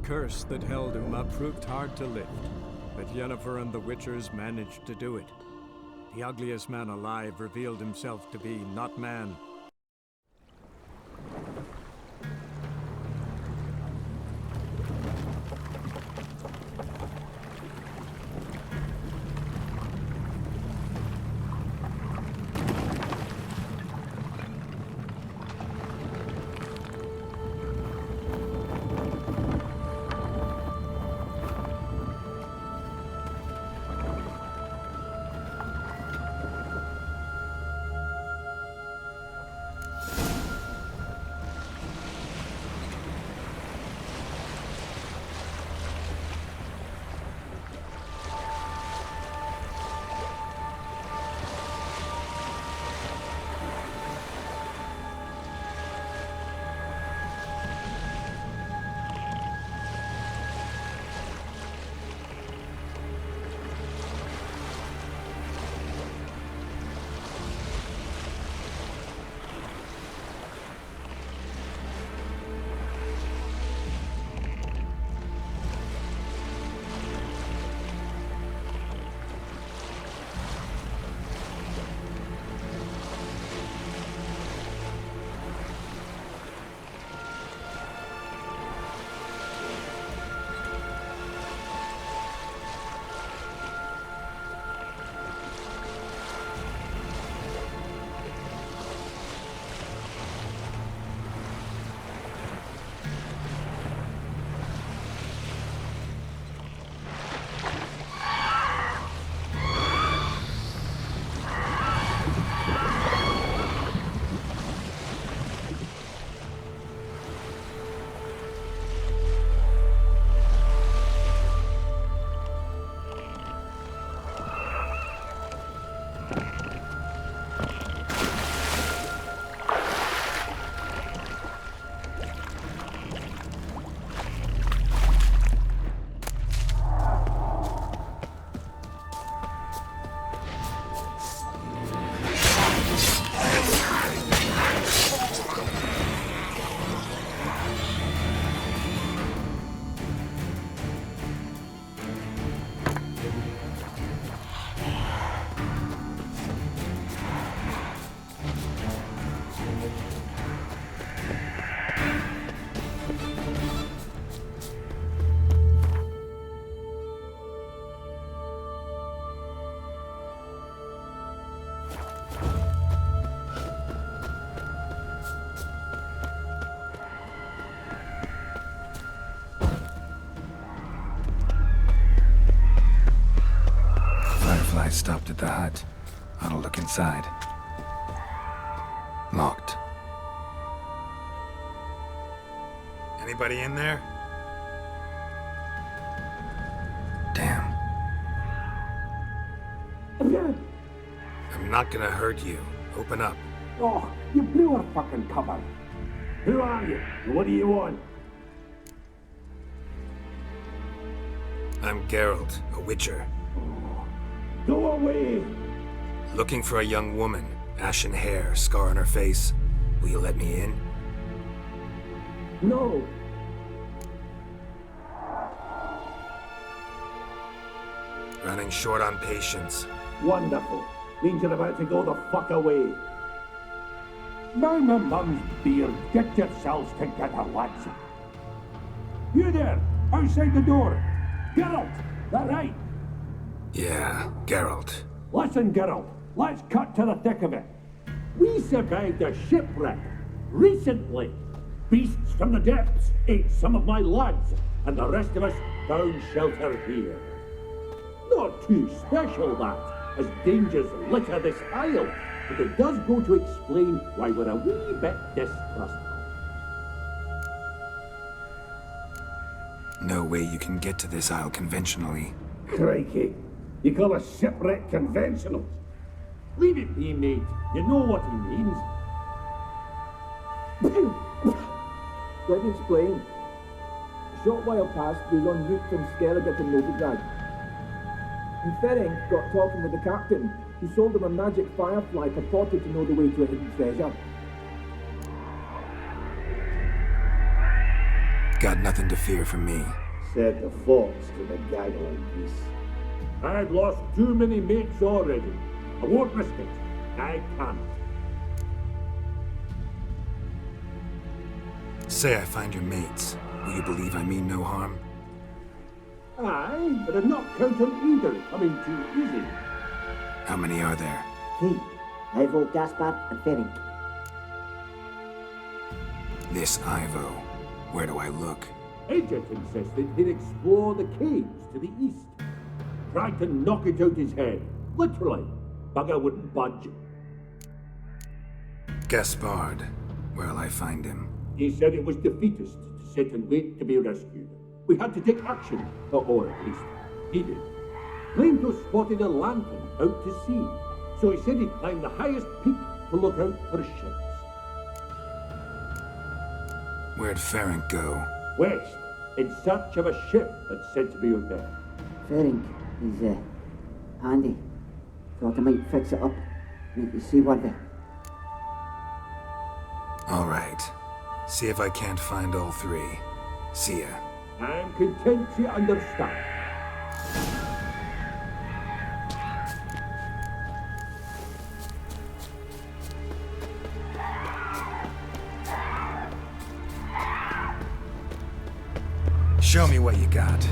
curse that held Uma proved hard to lift, but Yennefer and the Witchers managed to do it. The ugliest man alive revealed himself to be not man. I stopped at the hut. I'll look inside. Locked. Anybody in there? Damn. I'm not gonna hurt you. Open up. Oh, you blew our fucking cover. Who are you? What do you want? I'm Geralt, a witcher. Go away! Looking for a young woman. Ashen hair, scar on her face. Will you let me in? No! Running short on patience. Wonderful. Means you're about to go the fuck away. By my mum's beard, get yourselves together, lads. You there, outside the door. Geralt, that right? Yeah, Geralt. Listen, Geralt, let's cut to the thick of it. We survived a shipwreck recently. Beasts from the depths ate some of my lads, and the rest of us found shelter here. Not too special, that, as dangers litter this isle, but it does go to explain why we're a wee bit distrustful. No way you can get to this isle conventionally. Crikey, you call a shipwreck conventional? Leave it be, mate. You know what he means. Let me explain. A short while past, we was en route from Skellige to Novigrad. And Ferenc got talking with the captain, who sold him a magic firefly purported to know the way to a hidden treasure. Got nothing to fear from me. Said the fox to the gaggling geese. I've lost too many mates already. I won't risk it. I can't. Say I find your mates. Will you believe I mean no harm? Aye, but I'm not counting either coming too easy. How many are there? 3. Ivo, Gaspard, and Ferenc. This Ivo. Where do I look? Agent insisted he'd explore the caves to the east. Tried to knock it out his head. Literally. Bugger wouldn't budge. Gaspard. Where'll I find him? He said it was defeatist to sit and wait to be rescued. We had to take action, or at least he did. Claimed to have spotted a lantern out to sea, so he said he'd climb the highest peak to look out for ships. Where'd Ferenc go? West, in search of a ship that's said to be out there. Ferenc is handy. Thought I might fix it up. Make you see what the... All right. See if I can't find all 3. See ya. I'm content you understand. Show me what you got.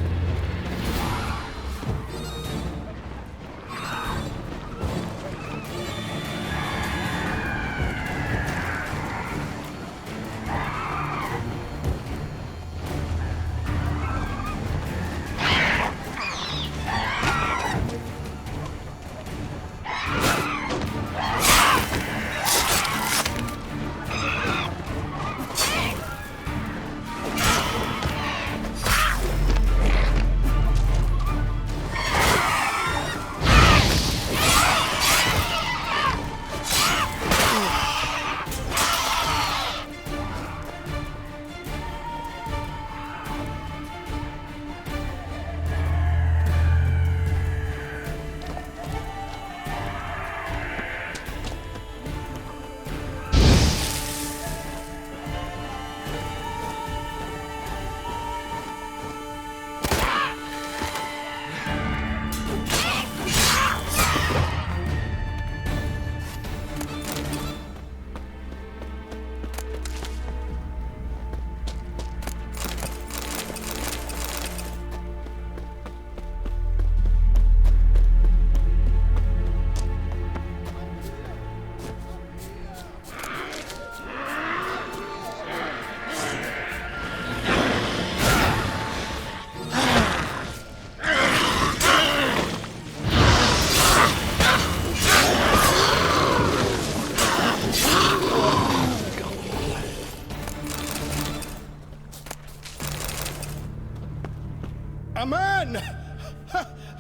Aman!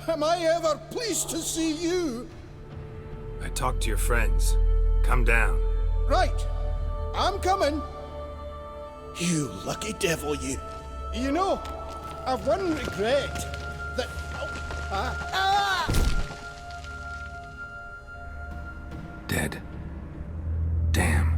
Am I ever pleased to see you? I talked to your friends. Come down. Right. I'm coming. You lucky devil, you. You know, I've one regret. That... Dead. Damn.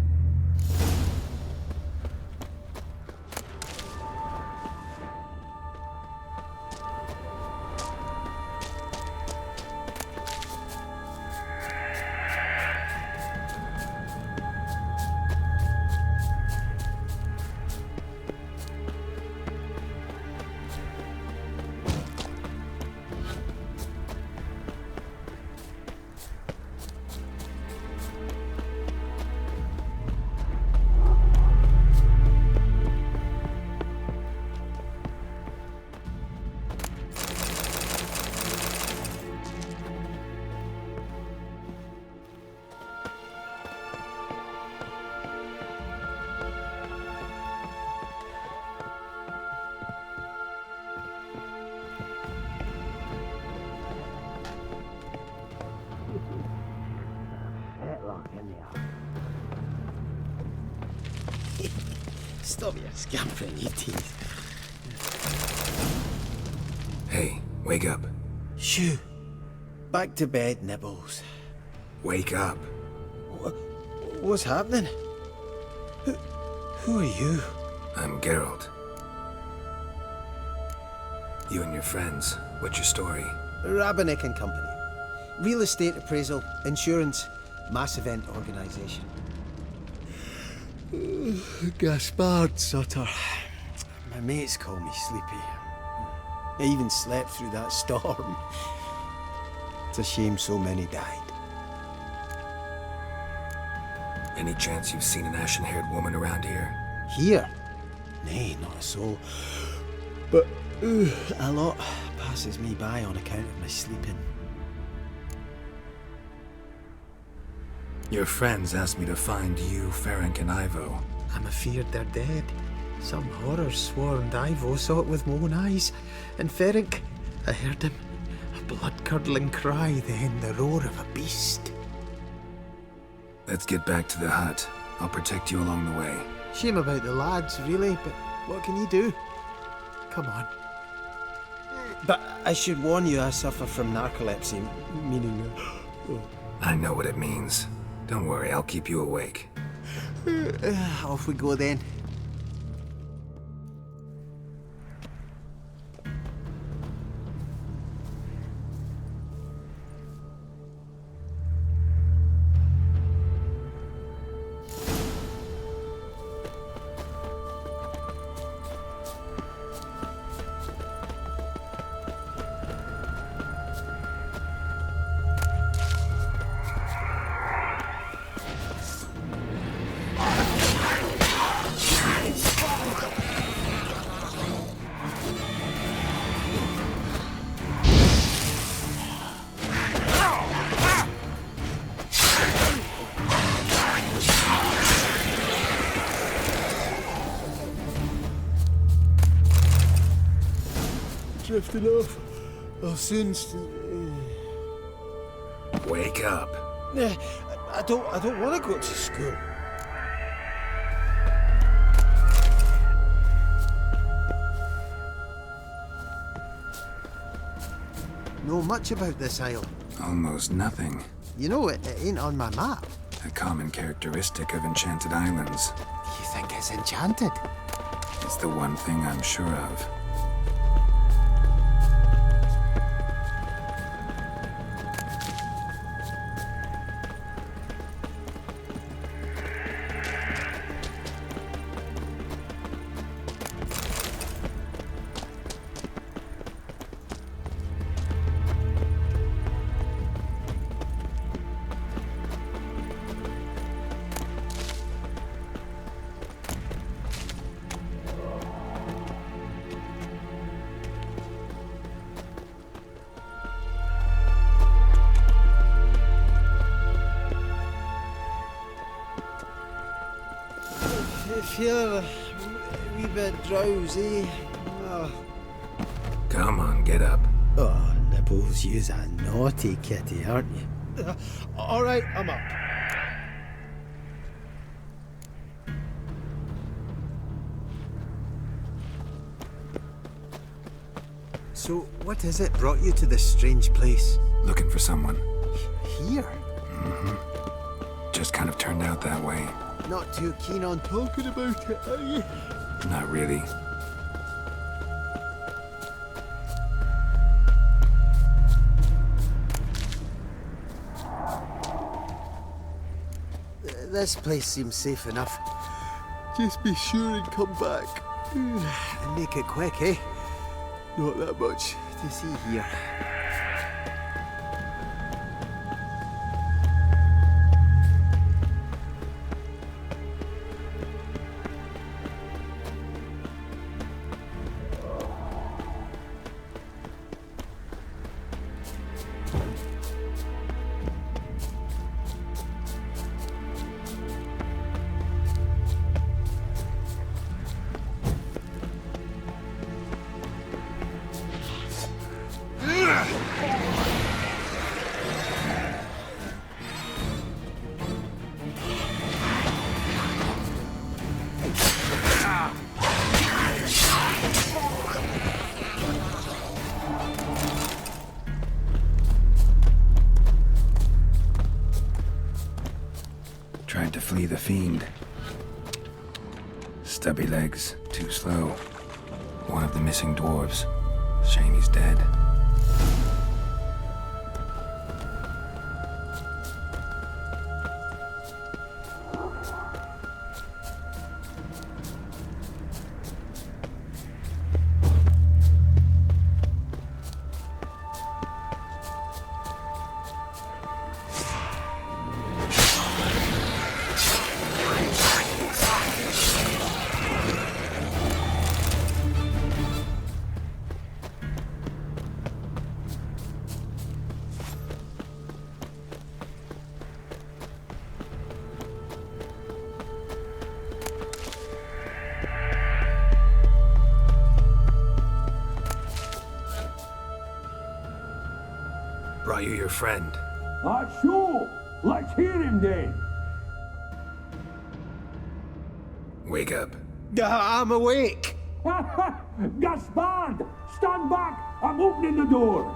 Stop your scampering, you tease. Hey, wake up. Shoo. Back to bed, Nibbles. Wake up. What's happening? Who are you? I'm Geralt. You and your friends. What's your story? Rabenik and Company. Real estate appraisal, insurance, mass event organisation. Gaspard Sutter. My mates call me Sleepy. I even slept through that storm. It's a shame so many died. Any chance you've seen an ashen-haired woman around here? Here? Nay, not a soul. But a lot passes me by on account of my sleeping. Your friends asked me to find you, Ferenc, and Ivo. I'm afeard they're dead. Some horror swarmed Ivo, saw it with my own eyes. And Ferenc, I heard him. A blood-curdling cry, then the roar of a beast. Let's get back to the hut. I'll protect you along the way. Shame about the lads, really, but what can you do? Come on. But I should warn you, I suffer from narcolepsy, meaning... I know what it means. Don't worry, I'll keep you awake. Off we go then. Drifting off. I'll soon. Wake up. I don't want to go to school. Know much about this isle? Almost nothing. You know, it ain't on my map. A common characteristic of enchanted islands. You think it's enchanted? It's the one thing I'm sure of. I feel a wee bit drowsy. Come on, get up. Oh, Nibbles, you's a naughty kitty, aren't you? All right, I'm up. So, what is it brought you to this strange place? Looking for someone. Here? Mm-hmm. Just kind of turned out that way. Not too keen on talking about it, are you? Not really. This place seems safe enough. Just be sure and come back. And make it quick, eh? Not that much to see here. Tried to flee the fiend. Stubby legs, too slow. One of the missing dwarves. Shame he's dead. Brought you your friend. Sure. Let's hear him then. Wake up. I'm awake. Gaspard! Stand back! I'm opening the door!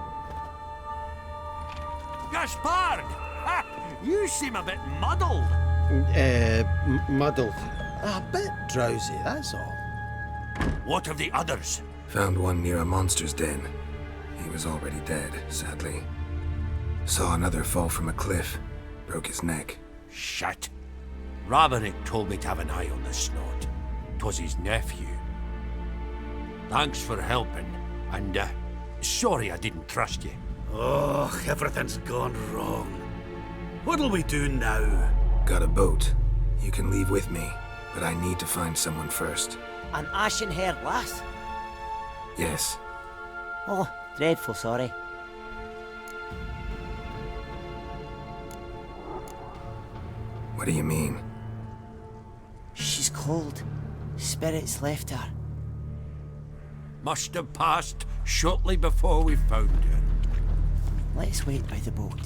Gaspard! You seem a bit muddled. Muddled. A bit drowsy, that's all. What of the others? Found one near a monster's den. He was already dead, sadly. Saw another fall from a cliff. Broke his neck. Shit. Raverick told me to have an eye on the snot. 'Twas his nephew. Thanks for helping, and sorry I didn't trust you. Oh, everything's gone wrong. What'll we do now? Got a boat. You can leave with me, but I need to find someone first. An ashen-haired lass? Yes. Oh, dreadful sorry. What do you mean? She's cold. Spirits left her. Must have passed shortly before we found her. Let's wait by the boat.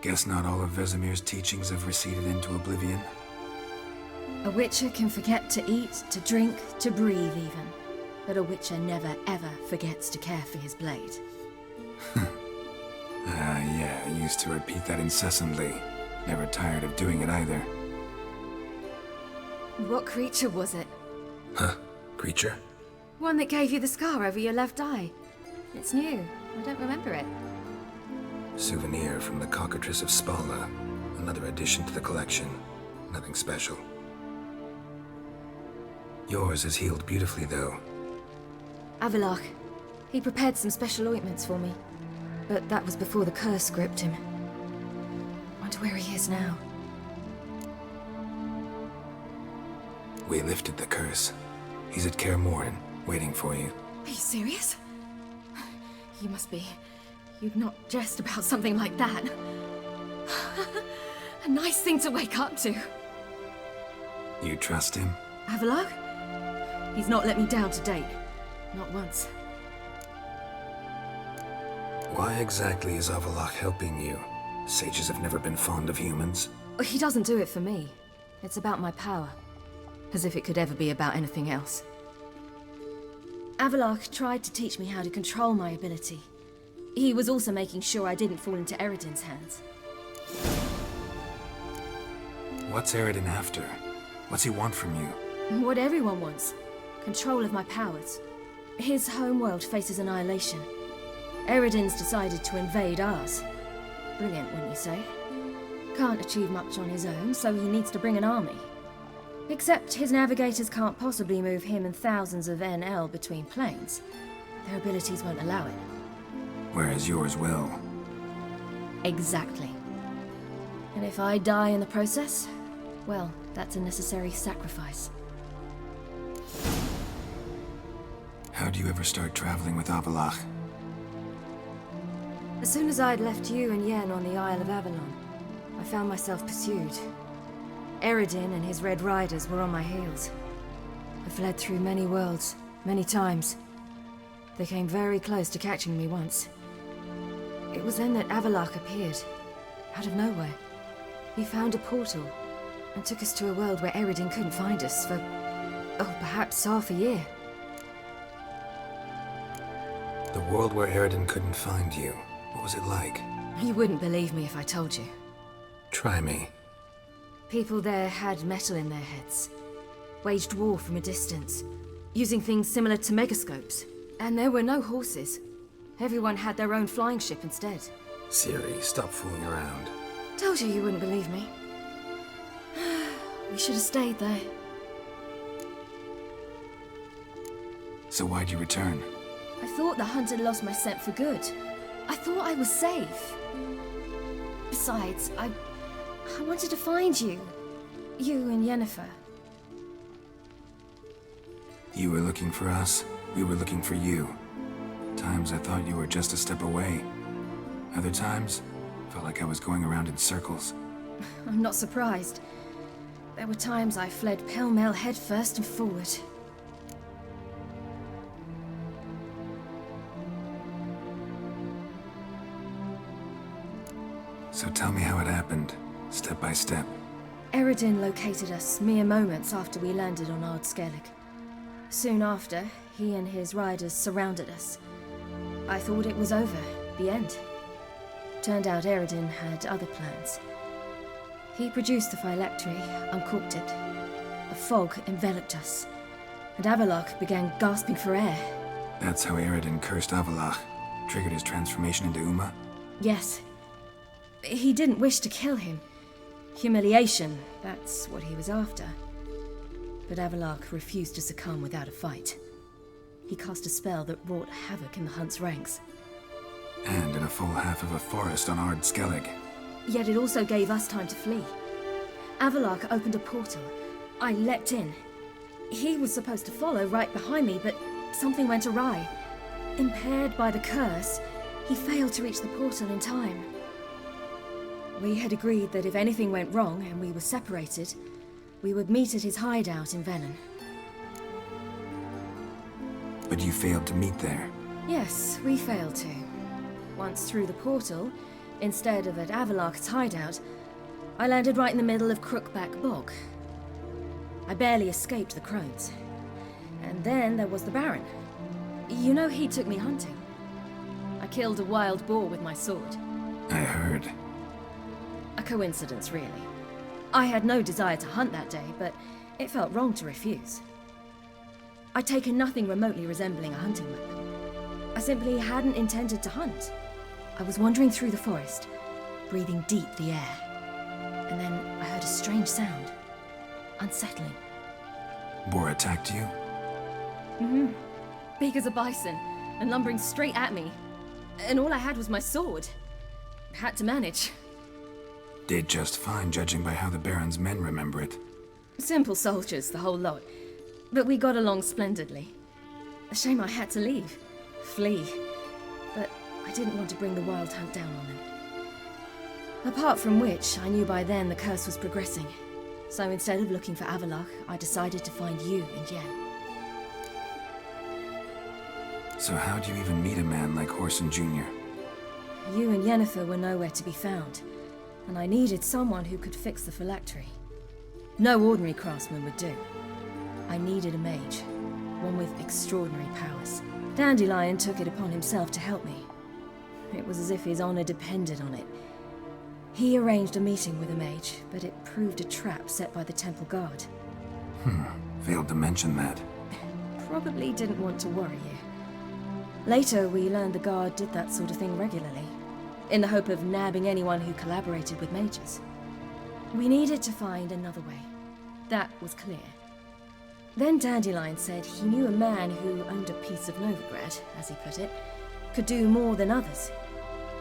Guess not all of Vesemir's teachings have receded into oblivion. A witcher can forget to eat, to drink, to breathe even. But a witcher never ever forgets to care for his blade. Yeah, I used to repeat that incessantly. Never tired of doing it either. What creature was it? Huh? Creature? One that gave you the scar over your left eye. It's new. I don't remember it. Souvenir from the Cockatrice of Spala. Another addition to the collection. Nothing special. Yours is healed beautifully, though. Avalach. He prepared some special ointments for me. But that was before the curse gripped him. Wonder where he is now. We lifted the curse. He's at Kaer Morhen, waiting for you. Are you serious? You must be. You'd not jest about something like that. A nice thing to wake up to. You trust him? Avalach? He's not let me down to date. Not once. Why exactly is Avalach helping you? Sages have never been fond of humans. He doesn't do it for me. It's about my power. As if it could ever be about anything else. Avalach tried to teach me how to control my ability. He was also making sure I didn't fall into Eredin's hands. What's Eredin after? What's he want from you? What everyone wants. Control of my powers. His homeworld faces annihilation. Eredin's decided to invade ours. Brilliant, wouldn't you say? Can't achieve much on his own, so he needs to bring an army. Except his navigators can't possibly move him and thousands of NL between planes. Their abilities won't allow it. Whereas yours will. Exactly. And if I die in the process, well, that's a necessary sacrifice. How'd you ever start traveling with Avalach? As soon as I'd left you and Yen on the Isle of Avalon, I found myself pursued. Eredin and his Red Riders were on my heels. I fled through many worlds, many times. They came very close to catching me once. It was then that Avalach appeared, out of nowhere. He found a portal, and took us to a world where Eredin couldn't find us for, perhaps half a year. The world where Eredin couldn't find you. What was it like? You wouldn't believe me if I told you. Try me. People there had metal in their heads. Waged war from a distance, using things similar to megascopes. And there were no horses. Everyone had their own flying ship instead. Ciri, stop fooling around. Told you you wouldn't believe me. We should have stayed there. So why'd you return? I thought the hunt had lost my scent for good. I thought I was safe. Besides, I wanted to find you. You and Yennefer. You were looking for us, we were looking for you. Times I thought you were just a step away. Other times, felt like I was going around in circles. I'm not surprised. There were times I fled pell-mell headfirst and forward. So tell me how it happened, step by step. Eredin located us mere moments after we landed on Ard Skellig. Soon after, he and his riders surrounded us. I thought it was over, the end. Turned out Eredin had other plans. He produced the phylactery, uncorked it. A fog enveloped us, and Avalach began gasping for air. That's how Eredin cursed Avalach, triggered his transformation into Uma? Yes. He didn't wish to kill him. Humiliation, that's what he was after. But Avalach refused to succumb without a fight. He cast a spell that wrought havoc in the Hunt's ranks. And in a full half of a forest on Ard Skellig. Yet it also gave us time to flee. Avalach opened a portal. I leapt in. He was supposed to follow right behind me, but something went awry. Impaired by the curse, he failed to reach the portal in time. We had agreed that if anything went wrong and we were separated, we would meet at his hideout in Velen. But you failed to meet there. Yes, we failed to. Once through the portal, instead of at Avalach's hideout, I landed right in the middle of Crookback Bog. I barely escaped the crones. And then there was the Baron. You know, he took me hunting. I killed a wild boar with my sword. I heard. A coincidence, really. I had no desire to hunt that day, but it felt wrong to refuse. I'd taken nothing remotely resembling a hunting weapon. I simply hadn't intended to hunt. I was wandering through the forest, breathing deep the air. And then I heard a strange sound. Unsettling. Boar attacked you? Mm-hmm. Big as a bison, and lumbering straight at me. And all I had was my sword. Had to manage. Did just fine, judging by how the Baron's men remember it. Simple soldiers, the whole lot. But we got along splendidly. A shame I had to leave. Flee. But I didn't want to bring the wild hunt down on them. Apart from which, I knew by then the curse was progressing. So instead of looking for Avallac'h, I decided to find you and Yen. So how'd you even meet a man like Whoreson Jr.? You and Yennefer were nowhere to be found, and I needed someone who could fix the phylactery. No ordinary craftsman would do. I needed a mage, one with extraordinary powers. Dandelion took it upon himself to help me. It was as if his honor depended on it. He arranged a meeting with a mage, but it proved a trap set by the temple guard. Failed to mention that. Probably didn't want to worry you. Later, we learned the guard did that sort of thing regularly, in the hope of nabbing anyone who collaborated with mages. We needed to find another way. That was clear. Then Dandelion said he knew a man who owned a piece of Novigrad, as he put it, could do more than others.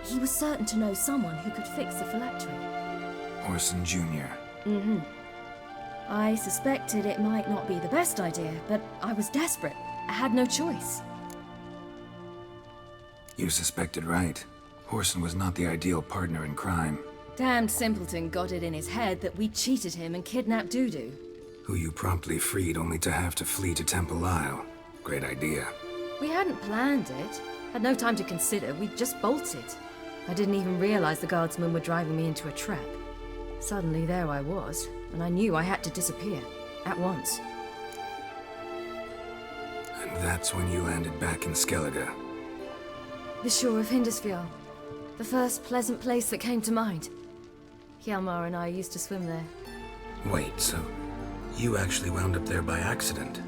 He was certain to know someone who could fix the phylactery. Whoreson Jr. Mm-hmm. I suspected it might not be the best idea, but I was desperate. I had no choice. You suspected right. Whoreson was not the ideal partner in crime. Damned simpleton got it in his head that we cheated him and kidnapped Dudu. Who you promptly freed only to have to flee to Temple Isle. Great idea. We hadn't planned it. Had no time to consider. We just bolted. I didn't even realize the guardsmen were driving me into a trap. Suddenly there I was, and I knew I had to disappear. At once. And that's when you landed back in Skellige. The shore of Hindisfjall. The first pleasant place that came to mind. Hjalmar and I used to swim there. Wait, so you actually wound up there by accident?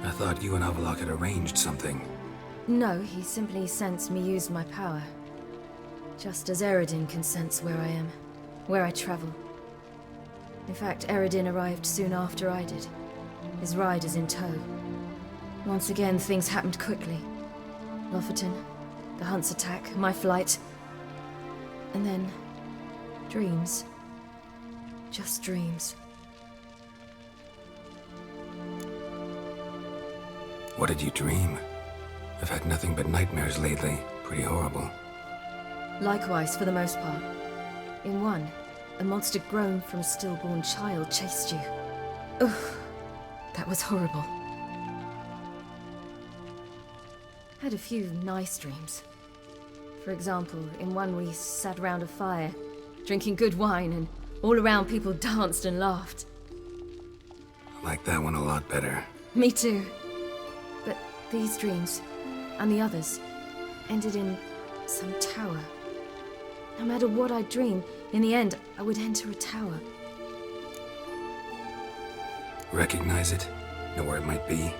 I thought you and Avallac'h had arranged something. No, he simply sensed me use my power. Just as Eredin can sense where I am, where I travel. In fact, Eredin arrived soon after I did. His riders in tow. Once again, things happened quickly. Lofoten, the hunt's attack, my flight. And then, dreams. Just dreams. What did you dream? I've had nothing but nightmares lately. Pretty horrible. Likewise, for the most part. In one, a monster grown from a stillborn child chased you. Ugh, that was horrible. Had a few nice dreams. For example, in one we sat around a fire, drinking good wine, and all around people danced and laughed. I like that one a lot better. Me too. But these dreams, and the others, ended in some tower. No matter what I dreamed, in the end, I would enter a tower. Recognize it? Know where it might be?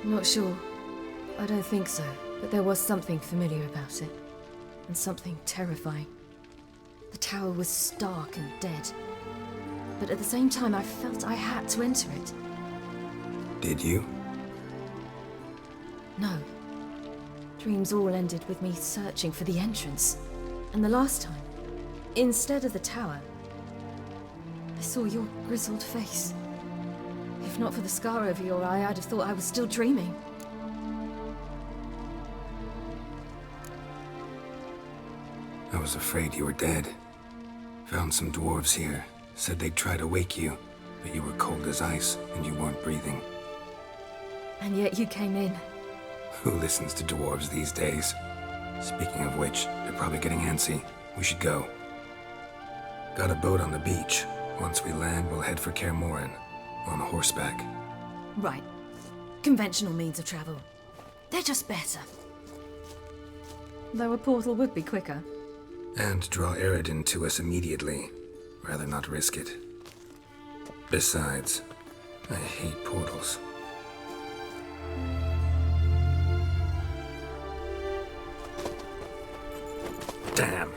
Not sure. I don't think so, but there was something familiar about it. And something terrifying. The tower was stark and dead. But at the same time, I felt I had to enter it. Did you? No. Dreams all ended with me searching for the entrance. And the last time, instead of the tower, I saw your grizzled face. If not for the scar over your eye, I'd have thought I was still dreaming. I was afraid you were dead. Found some dwarves here. Said they'd try to wake you, but you were cold as ice and you weren't breathing. And yet you came in. Who listens to dwarves these days? Speaking of which, they're probably getting antsy. We should go. Got a boat on the beach. Once we land, we'll head for Kaer Morhen. On horseback. Right. Conventional means of travel. They're just better. Though a portal would be quicker. And draw Eredin to us immediately. Rather not risk it. Besides, I hate portals. Damn.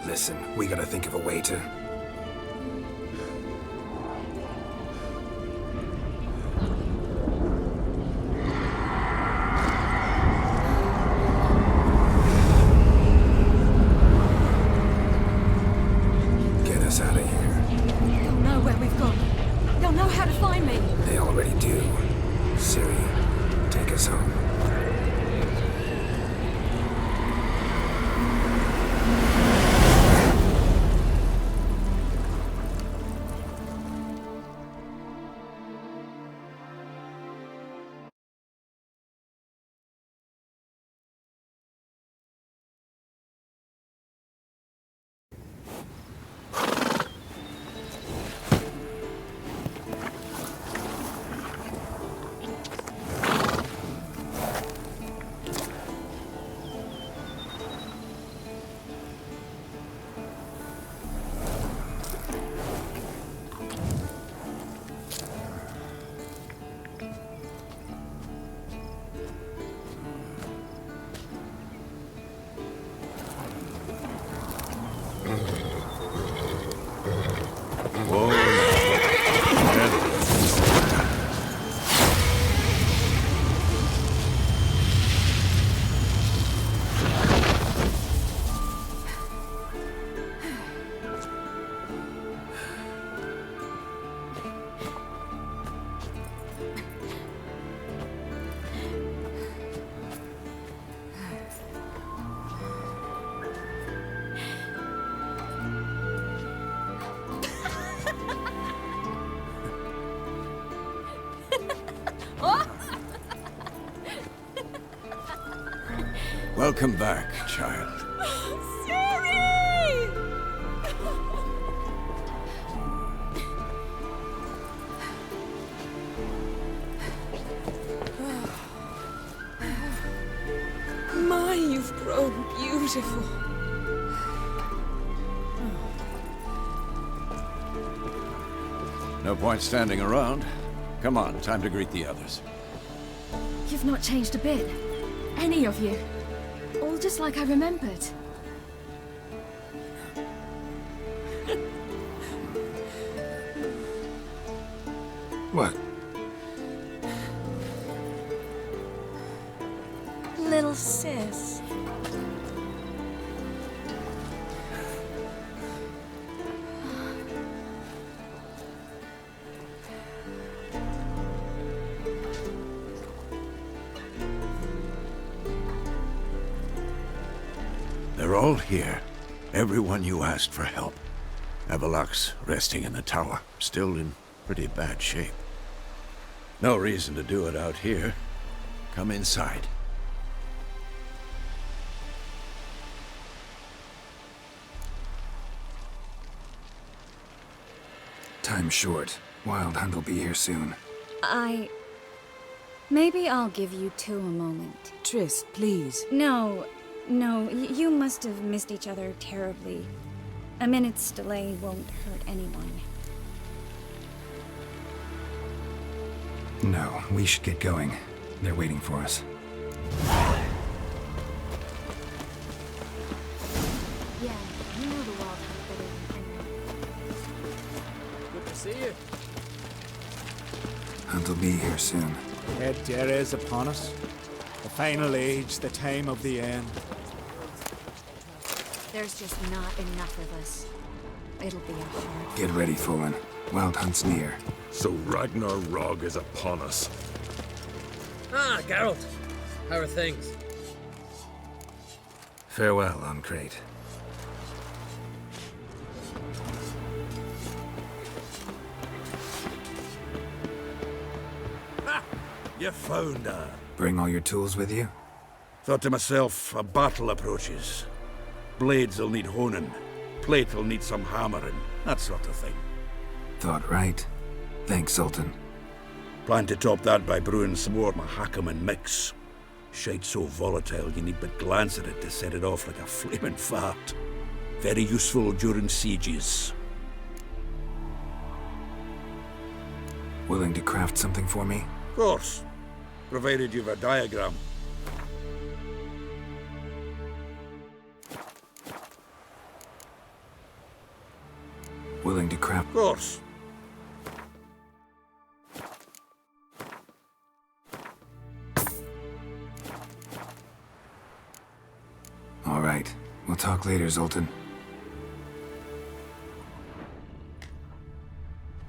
Listen, we gotta think of a way to... Get us out of here. They'll know where we've gone. They'll know how to find me. They already do. Siri, take us home. Welcome back, child. Siri! My, you've grown beautiful. No point standing around. Come on, time to greet the others. You've not changed a bit. Any of you. All just like I remembered. What? Little sis. They're all here. Everyone you asked for help. Avalok's resting in the tower, still in pretty bad shape. No reason to do it out here. Come inside. Time's short. Wild Hunt will be here soon. Maybe I'll give you two a moment. Triss, please. No, you must have missed each other terribly. A minute's delay won't hurt anyone. No, we should get going. They're waiting for us. Yeah, you know the Wild Hunt better than anyone. Good to see you. Hunt will be here soon. Head is upon us. The final age, the time of the end. There's just not enough of us. It'll be a hard Get ready, Fullen. Wild Hunt's near. So Ragnarok is upon us. Ah, Geralt. How are things? Farewell, Uncrate. You found her. Bring all your tools with you? Thought to myself, a battle approaches. Blades will need honing. plate will need some hammering, that sort of thing. Thought right. Thanks, Sultan. Plan to top that by brewing some more Mahakaman mix. Shite so volatile you need but glance at it to set it off like a flaming fart. Very useful during sieges. Willing to craft something for me? Of course. Provided you've a diagram. Willing to craft? Of course. All right. We'll talk later, Zoltan.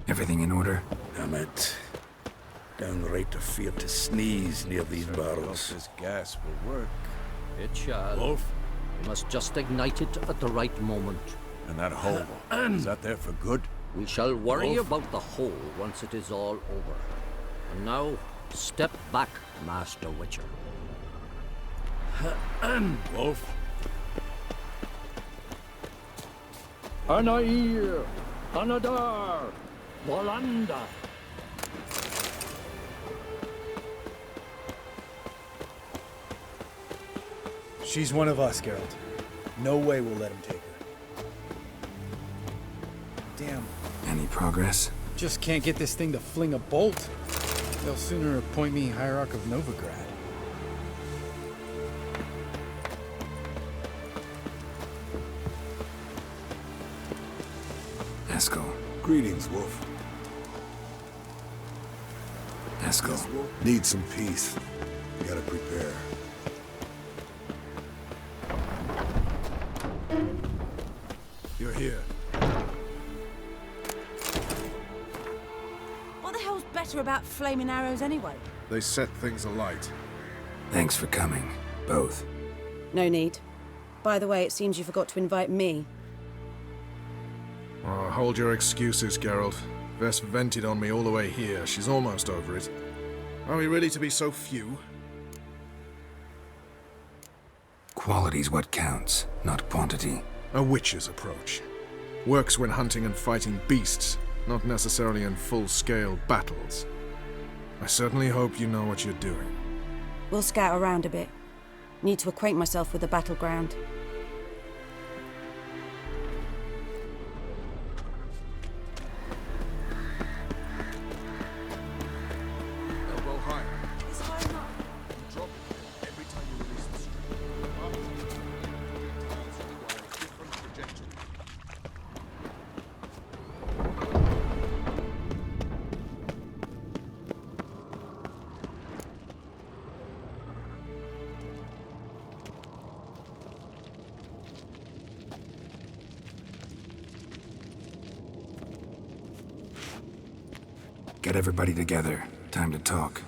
Everything in order? Damn it. Downright afraid to sneeze near these barrels. This gas will work. It shall. Wolf? We must just ignite it at the right moment. And that hole, is that there for good? We shall worry Wolf? about the hole once it is all over. And now, step back, Master Witcher. Wolf? Anair, Anadar, Bolanda. She's one of us, Geralt. No way we'll let him take her. Damn. Any progress? Just can't get this thing to fling a bolt. They'll sooner appoint me Hierarch of Novigrad. Eskel. Greetings, Wolf. Eskel. Need some peace. Gotta prepare. You're here. What the hell's better about flaming arrows anyway? They set things alight. Thanks for coming, both. No need. By the way, it seems you forgot to invite me. Oh, hold your excuses, Geralt. Vess vented on me all the way here. She's almost over it. Are we ready to be so few? Quality's what counts, not quantity. A witch's approach. Works when hunting and fighting beasts, not necessarily in full-scale battles. I certainly hope you know what you're doing. We'll scout around a bit. Need to acquaint myself with the battleground. Elbow higher. It's high enough. You drop it every time you release the string. After tiles require a different trajectory. Get everybody together. Time to talk.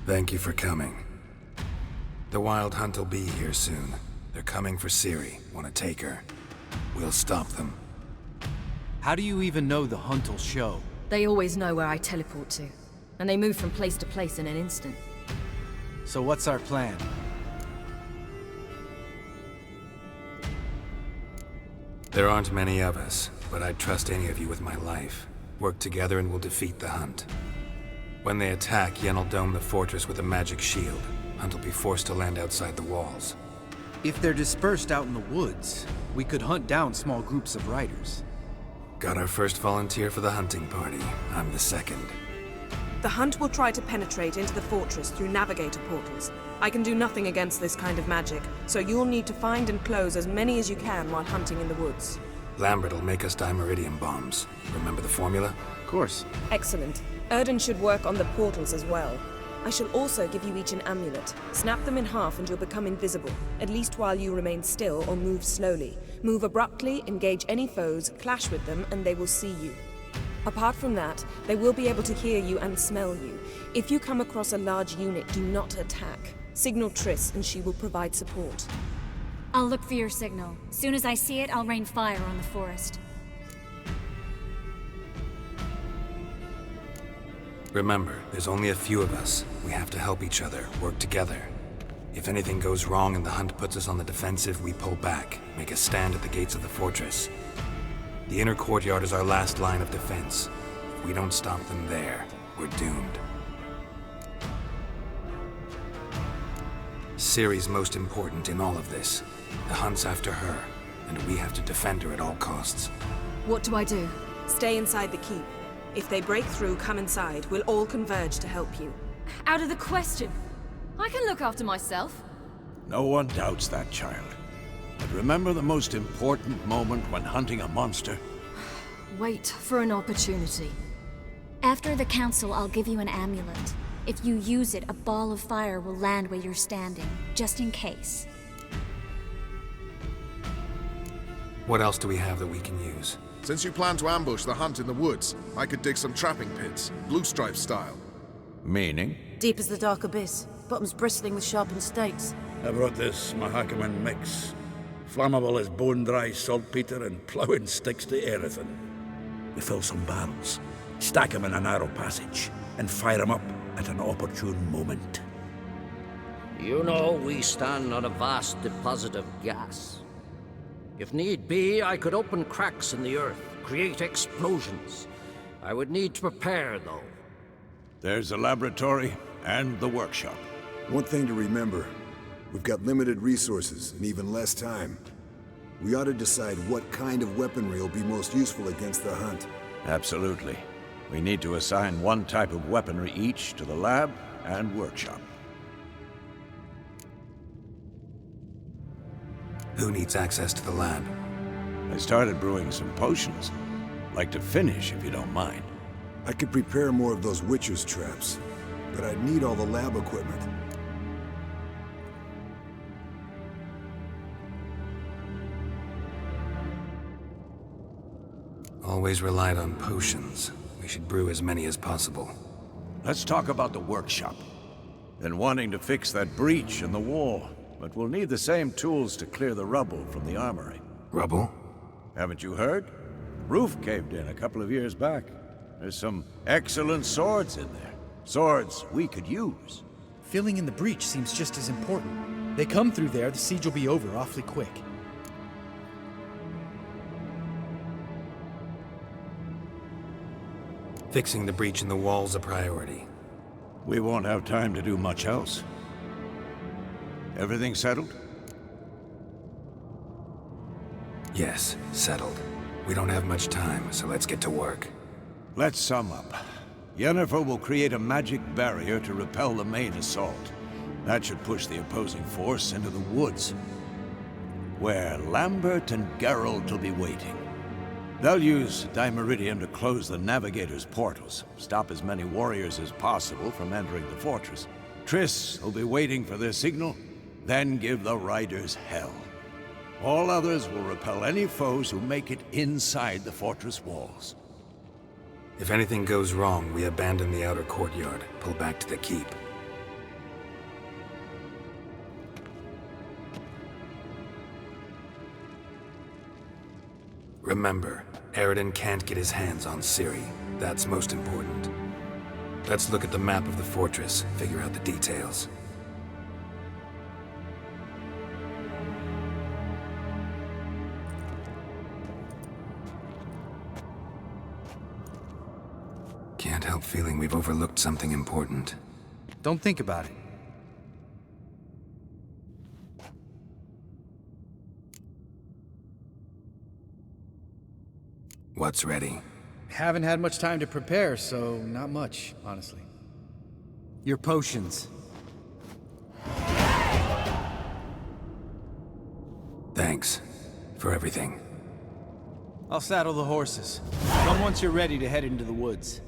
Thank you for coming. The Wild Hunt will be here soon. They're coming for Ciri. Want to take her? We'll stop them. How do you even know the hunt will show? They always know where I teleport to, and they move from place to place in an instant. So what's our plan? There aren't many of us, but I'd trust any of you with my life. Work together and we'll defeat the Hunt. When they attack, Yen'll dome the fortress with a magic shield. Hunt will be forced to land outside the walls. If they're dispersed out in the woods, we could hunt down small groups of riders. Got our first volunteer for the hunting party. I'm the second. The Hunt will try to penetrate into the fortress through navigator portals. I can do nothing against this kind of magic, so you'll need to find and close as many as you can while hunting in the woods. Lambert will make us dimeridium bombs. Remember the formula? Of course. Excellent. Erden should work on the portals as well. I shall also give you each an amulet. Snap them in half and you'll become invisible, at least while you remain still or move slowly. Move abruptly, engage any foes, clash with them, and they will see you. Apart from that, they will be able to hear you and smell you. If you come across a large unit, do not attack. Signal Triss and she will provide support. I'll look for your signal. Soon as I see it, I'll rain fire on the forest. Remember, there's only a few of us. We have to help each other, work together. If anything goes wrong and the hunt puts us on the defensive, we pull back, make a stand at the gates of the fortress. The inner courtyard is our last line of defense. If we don't stop them there, we're doomed. Ciri's most important in all of this. The hunt's after her, and we have to defend her at all costs. What do I do? Stay inside the keep. If they break through, come inside. We'll all converge to help you. Out of the question. I can look after myself. No one doubts that, child. But remember the most important moment when hunting a monster? Wait for an opportunity. After the council, I'll give you an amulet. If you use it, a ball of fire will land where you're standing, just in case. What else do we have that we can use? Since you plan to ambush the hunt in the woods, I could dig some trapping pits, blue stripe style. Meaning? Deep as the dark abyss, bottoms bristling with sharpened stakes. I brought this Mahakaman mix. Flammable as bone-dry saltpeter and ploughing sticks to everything. We fill some barrels, stack them in a narrow passage, and fire them up at an opportune moment. You know, we stand on a vast deposit of gas. If need be, I could open cracks in the earth, create explosions. I would need to prepare, though. There's the laboratory and the workshop. One thing to remember, we've got limited resources and even less time. We ought to decide what kind of weaponry will be most useful against the hunt. Absolutely. We need to assign one type of weaponry each to the lab and workshop. Who needs access to the lab? I started brewing some potions. Like to finish, if you don't mind. I could prepare more of those Witcher's traps, but I'd need all the lab equipment. Always relied on potions. We should brew as many as possible. Let's talk about the workshop. Been wanting to fix that breach in the wall, but we'll need the same tools to clear the rubble from the armory. Rubble? Haven't you heard? Roof caved in a couple of years back. There's some excellent swords in there. Swords we could use. Filling in the breach seems just as important. They come through there, the siege will be over awfully quick. Fixing the breach in the wall's a priority. We won't have time to do much else. Everything settled? Yes, settled. We don't have much time, so let's get to work. Let's sum up. Yennefer will create a magic barrier to repel the main assault. That should push the opposing force into the woods, where Lambert and Geralt will be waiting. They'll use Dimeridium to close the Navigator's portals, stop as many warriors as possible from entering the fortress. Triss will be waiting for their signal, then give the riders hell. All others will repel any foes who make it inside the fortress walls. If anything goes wrong, we abandon the outer courtyard, pull back to the keep. Remember, Eredin can't get his hands on Ciri. That's most important. Let's look at the map of the fortress, figure out the details. Can't help feeling we've overlooked something important. Don't think about it. What's ready? Haven't had much time to prepare, so not much, honestly. Your potions. Thanks for everything. I'll saddle the horses. Come once you're ready to head into the woods.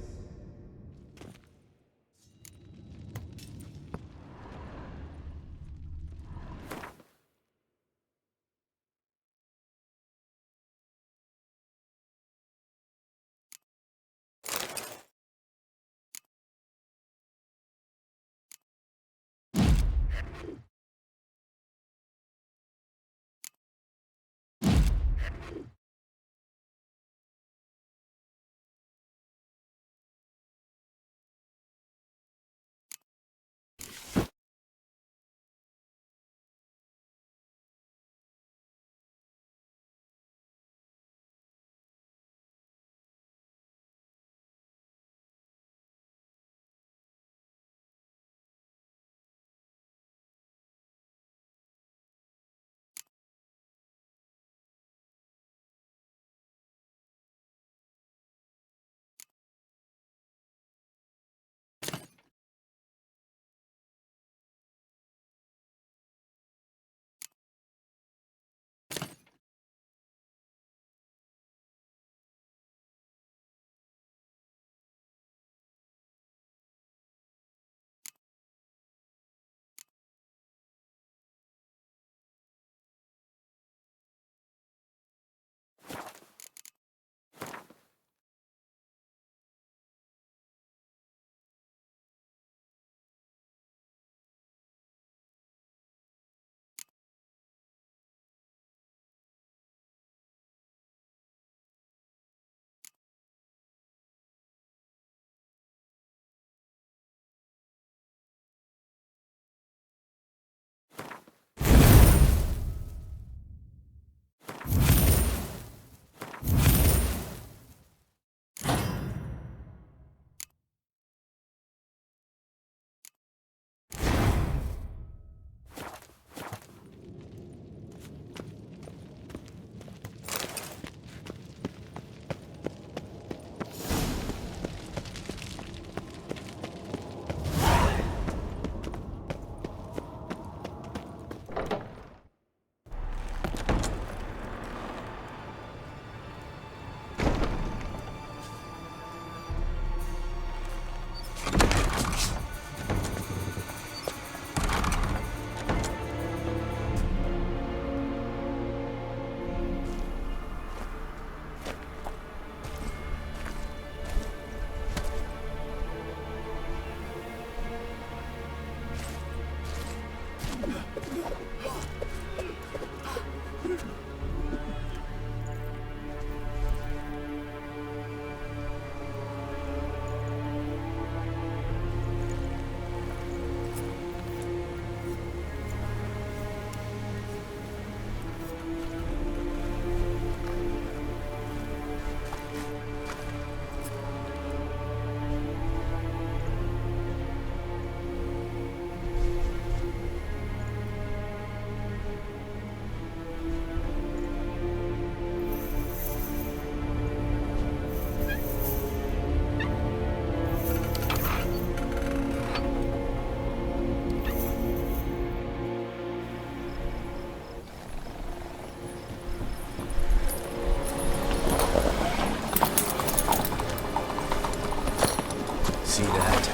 See that?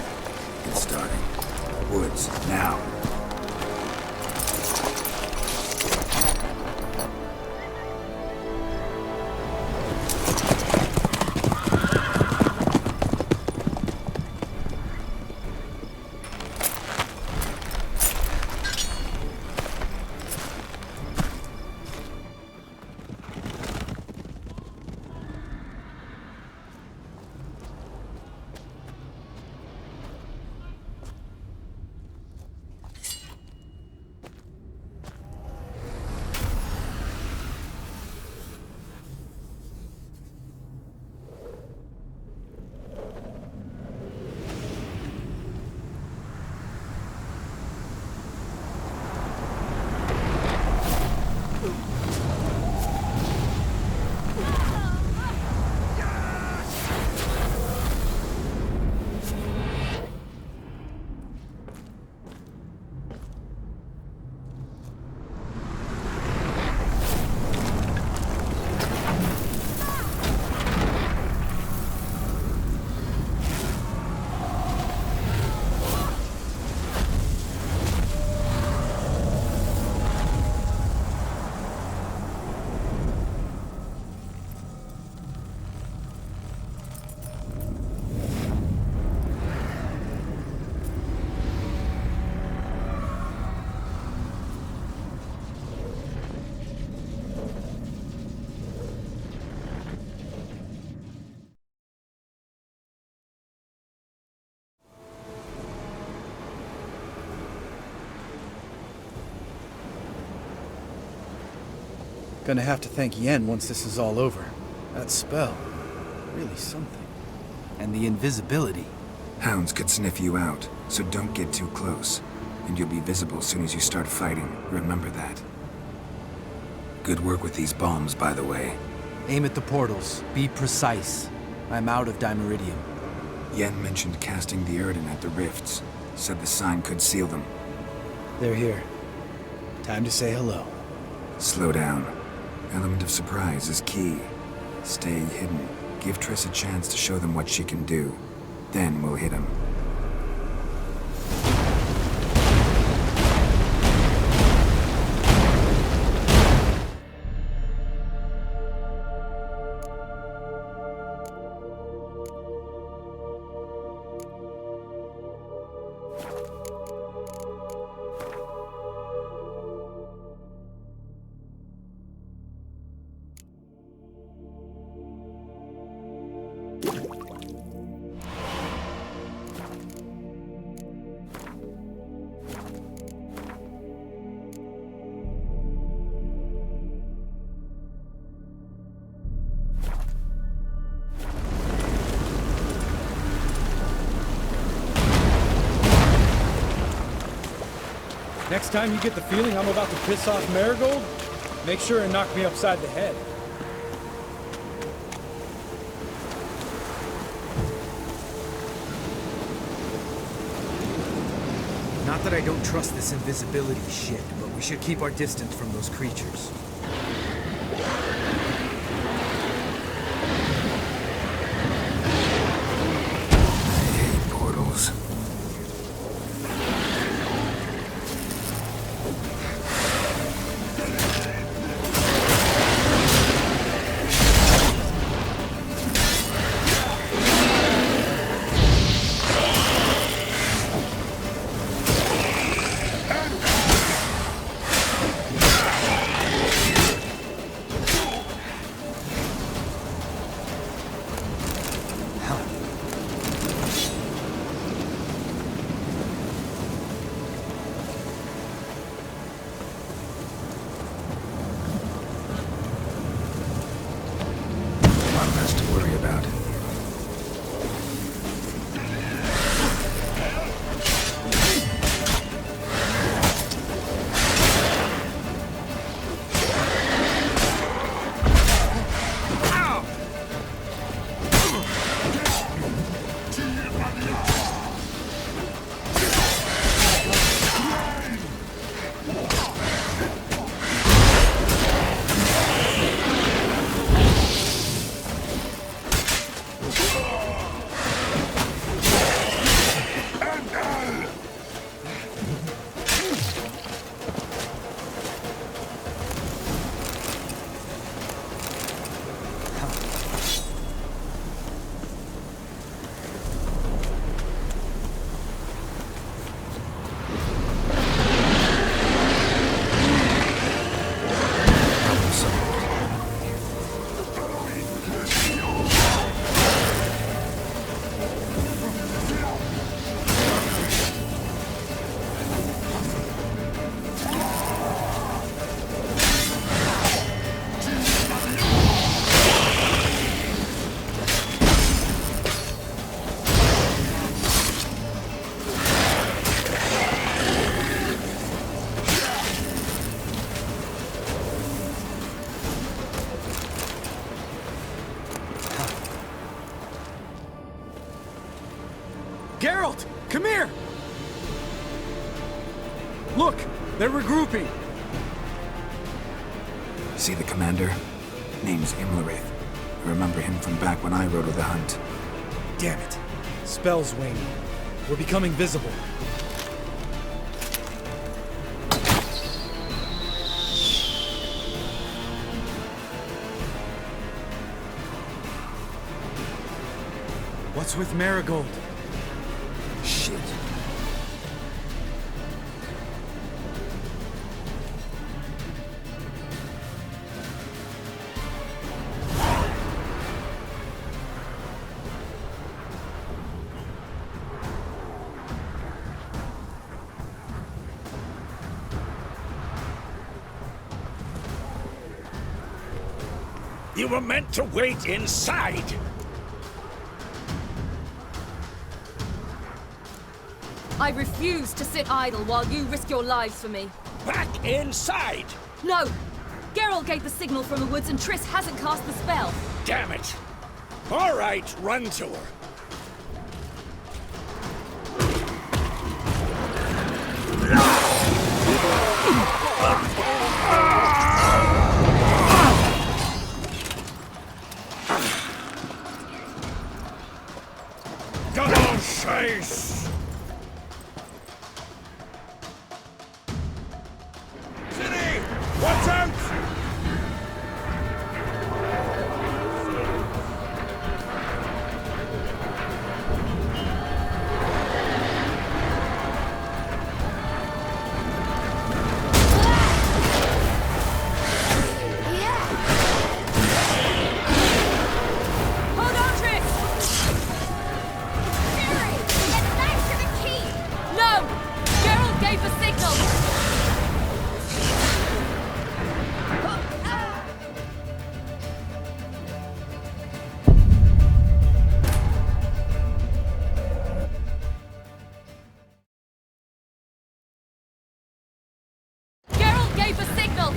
It's starting. Woods, now. Gonna have to thank Yen once this is all over. That spell, really something. And the invisibility. Hounds could sniff you out, so don't get too close. And you'll be visible as soon as you start fighting. Remember that. Good work with these bombs, by the way. Aim at the portals. Be precise. I'm out of Dimeridium. Yen mentioned casting the Erden at the rifts. Said the sign could seal them. They're here. Time to say hello. Slow down. Element of surprise is key. Stay hidden. Give Triss a chance to show them what she can do. Then we'll hit them. Next time you get the feeling I'm about to piss off Marigold, make sure and knock me upside the head. Not that I don't trust this invisibility shit, but we should keep our distance from those creatures. I hate portals. Geralt! Come here! Look! They're regrouping! See the commander? Name's Imlerith. I remember him from back when I rode with the hunt. Damn it. Spell's waning. We're becoming visible. What's with Marigold? Shit. You were meant to wait inside! I refuse to sit idle while you risk your lives for me. Back inside! No! Geralt gave the signal from the woods and Triss hasn't cast the spell. Damn it! All right, run to her. Double chase! Watch out! Hold on, Triss! Hurry! Get back to the key! No! Geralt gave the signal! Geralt gave the signal!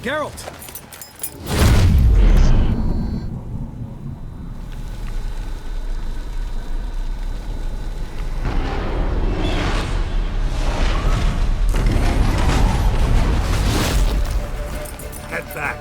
Geralt! Head back.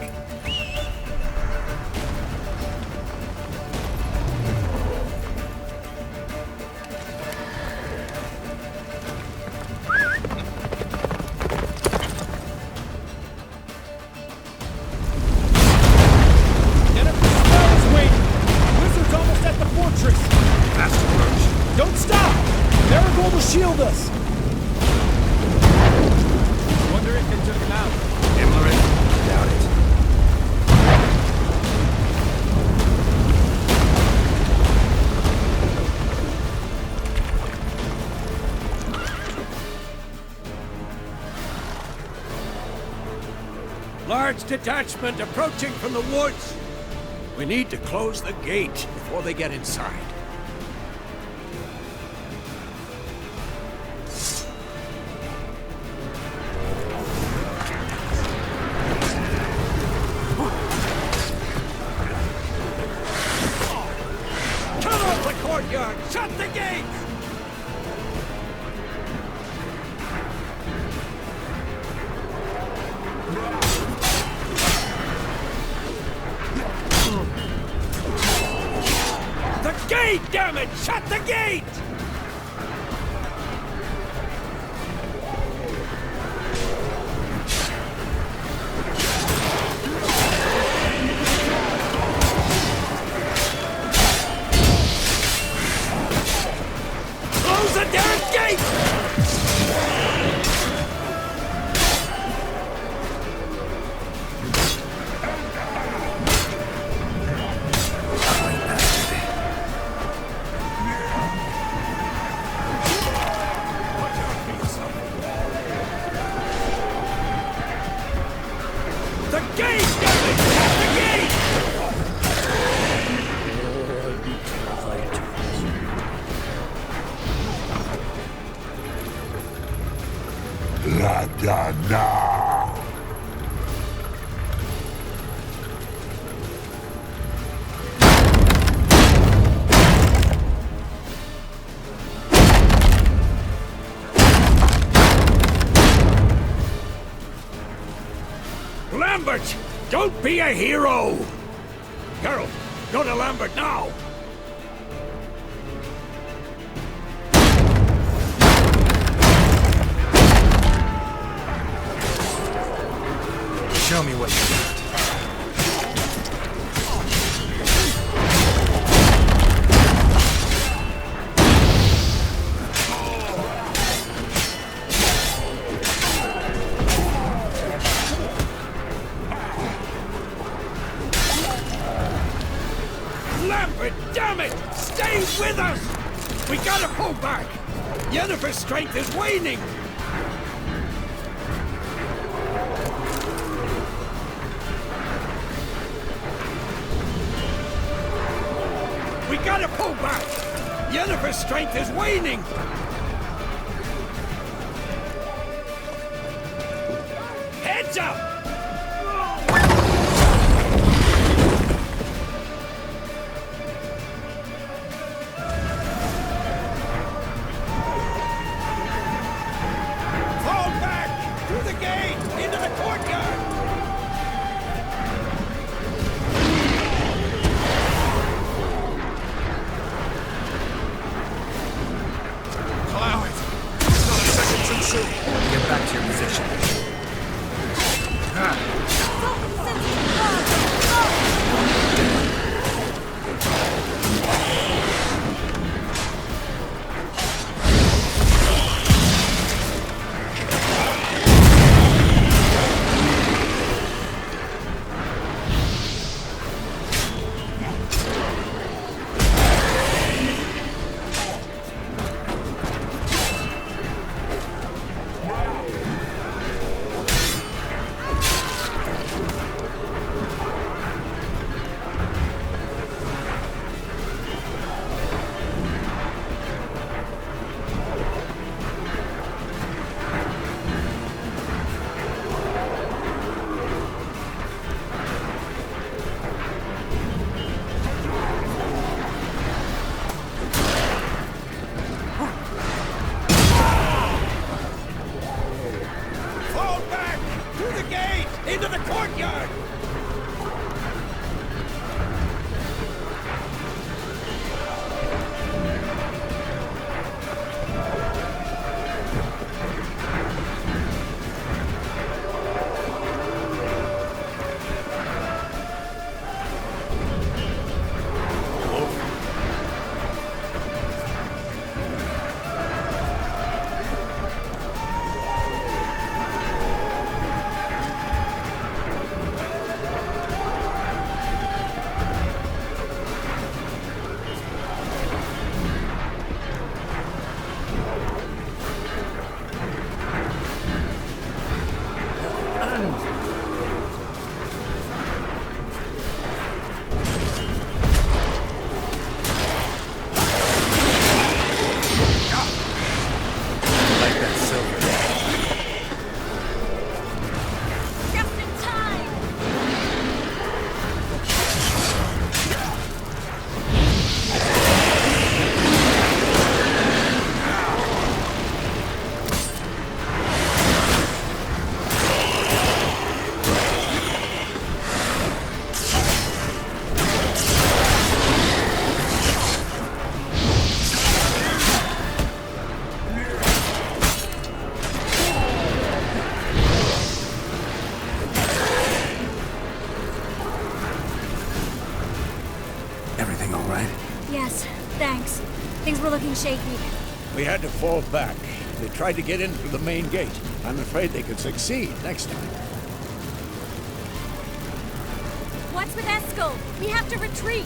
Large detachment approaching from the woods. We need to close the gate before they get inside. Cut off the courtyard! Shut the gate! Gate, damn it! Shut the gate! Close the damn gate! Lambert! Don't be a hero! Geralt, go to Lambert now! Show me what you got. Lambert, damn it! Stay with us! We gotta pull back! Yennefer's strength is waning! We gotta pull back! Yennefer's strength is waning! Heads up! Fall back! Through the gate! Into the courtyard! Get back to your position. Into the courtyard! Things were looking shaky. We had to fall back. They tried to get in through the main gate. I'm afraid they could succeed next time. What's with Eskel? We have to retreat.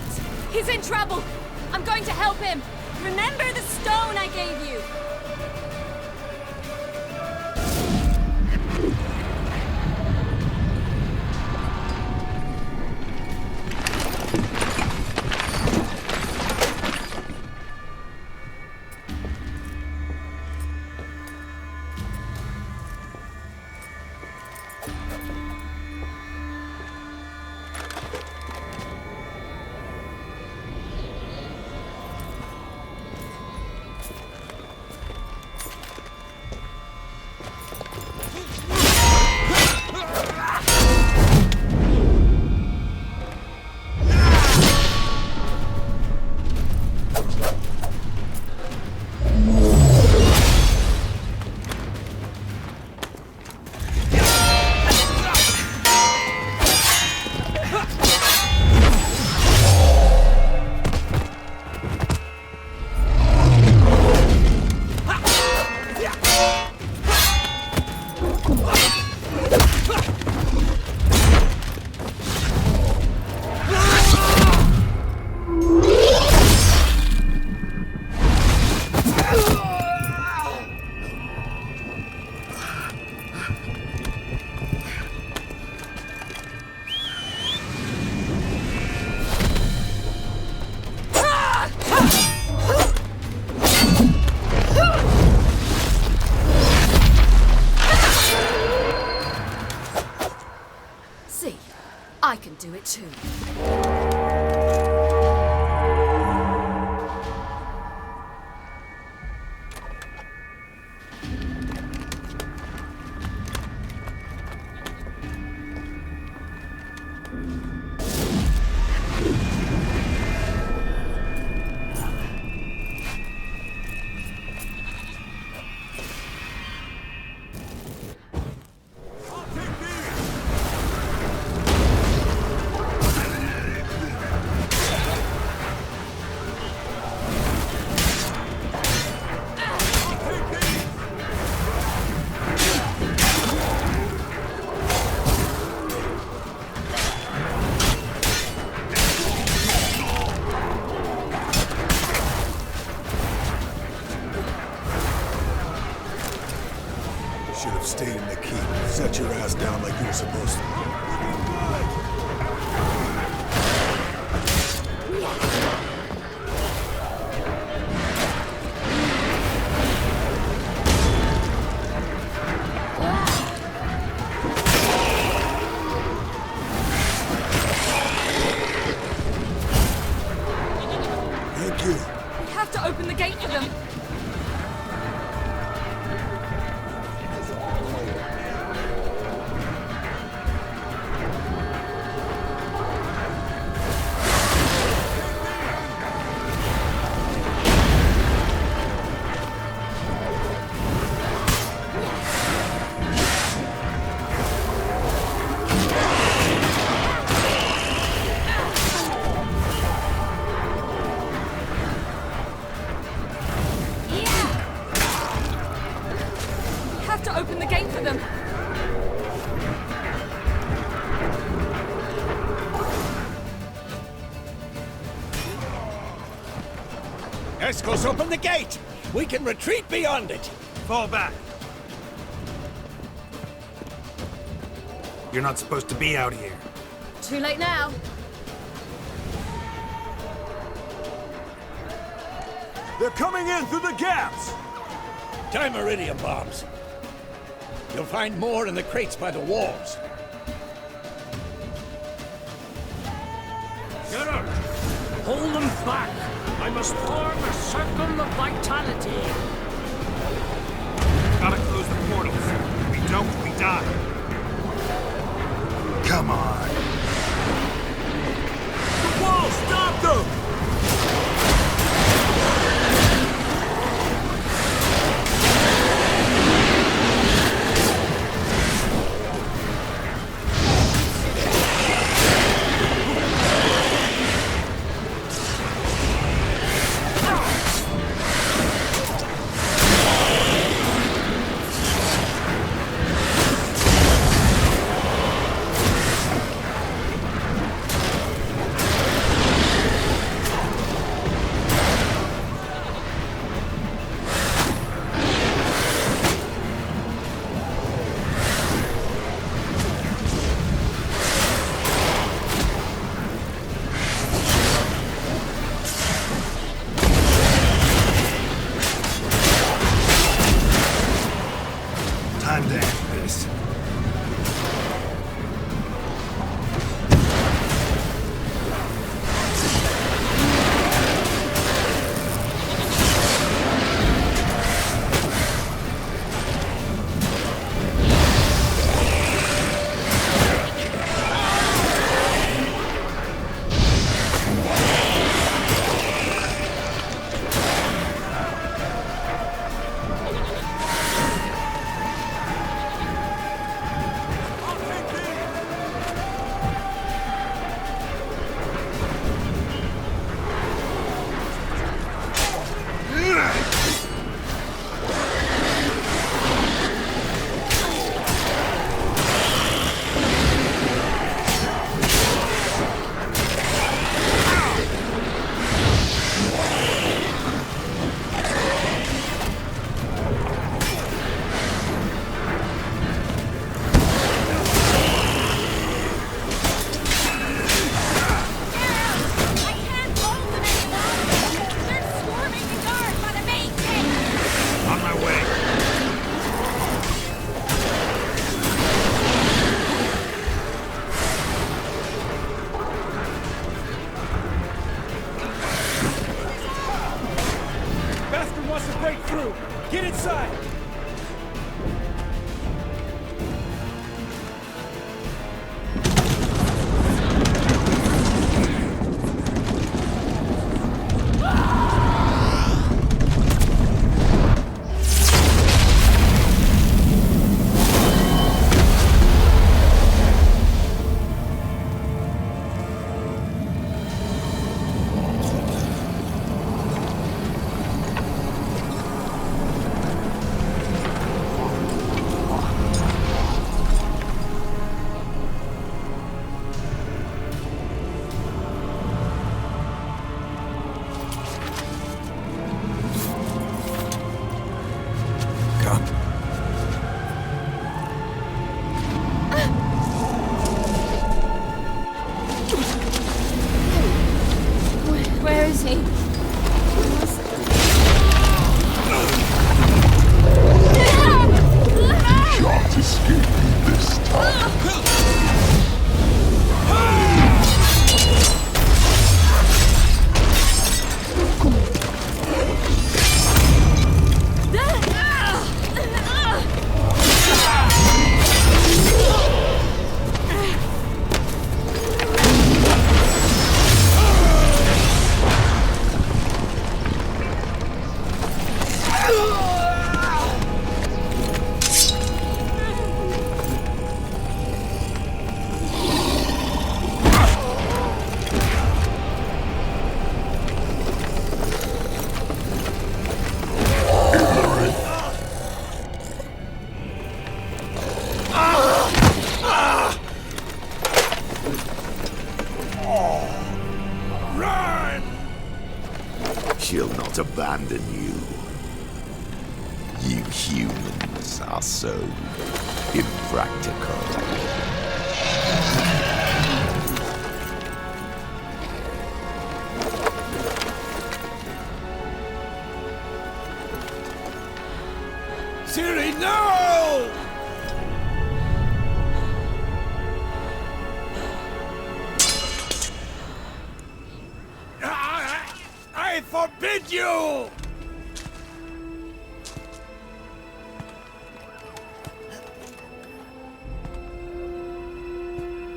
He's in trouble. I'm going to help him. Remember the stone I gave you. I can do it too. Should have stayed in the keep. Set your ass down like you were supposed to. Thank you. We have to open the gate for them. Open the gate for them. Eskel's open the gate! We can retreat beyond it! Fall back. You're not supposed to be out here. Too late now. They're coming in through the gaps! Time iridium bombs. You'll find more in the crates by the walls. Geralt! Hold them back! I must form a circle of vitality! Gotta close the portals. If we don't, we die. Come on. The wall! Stop them! abandon you. You humans are so impractical. Siri, no! I forbid you!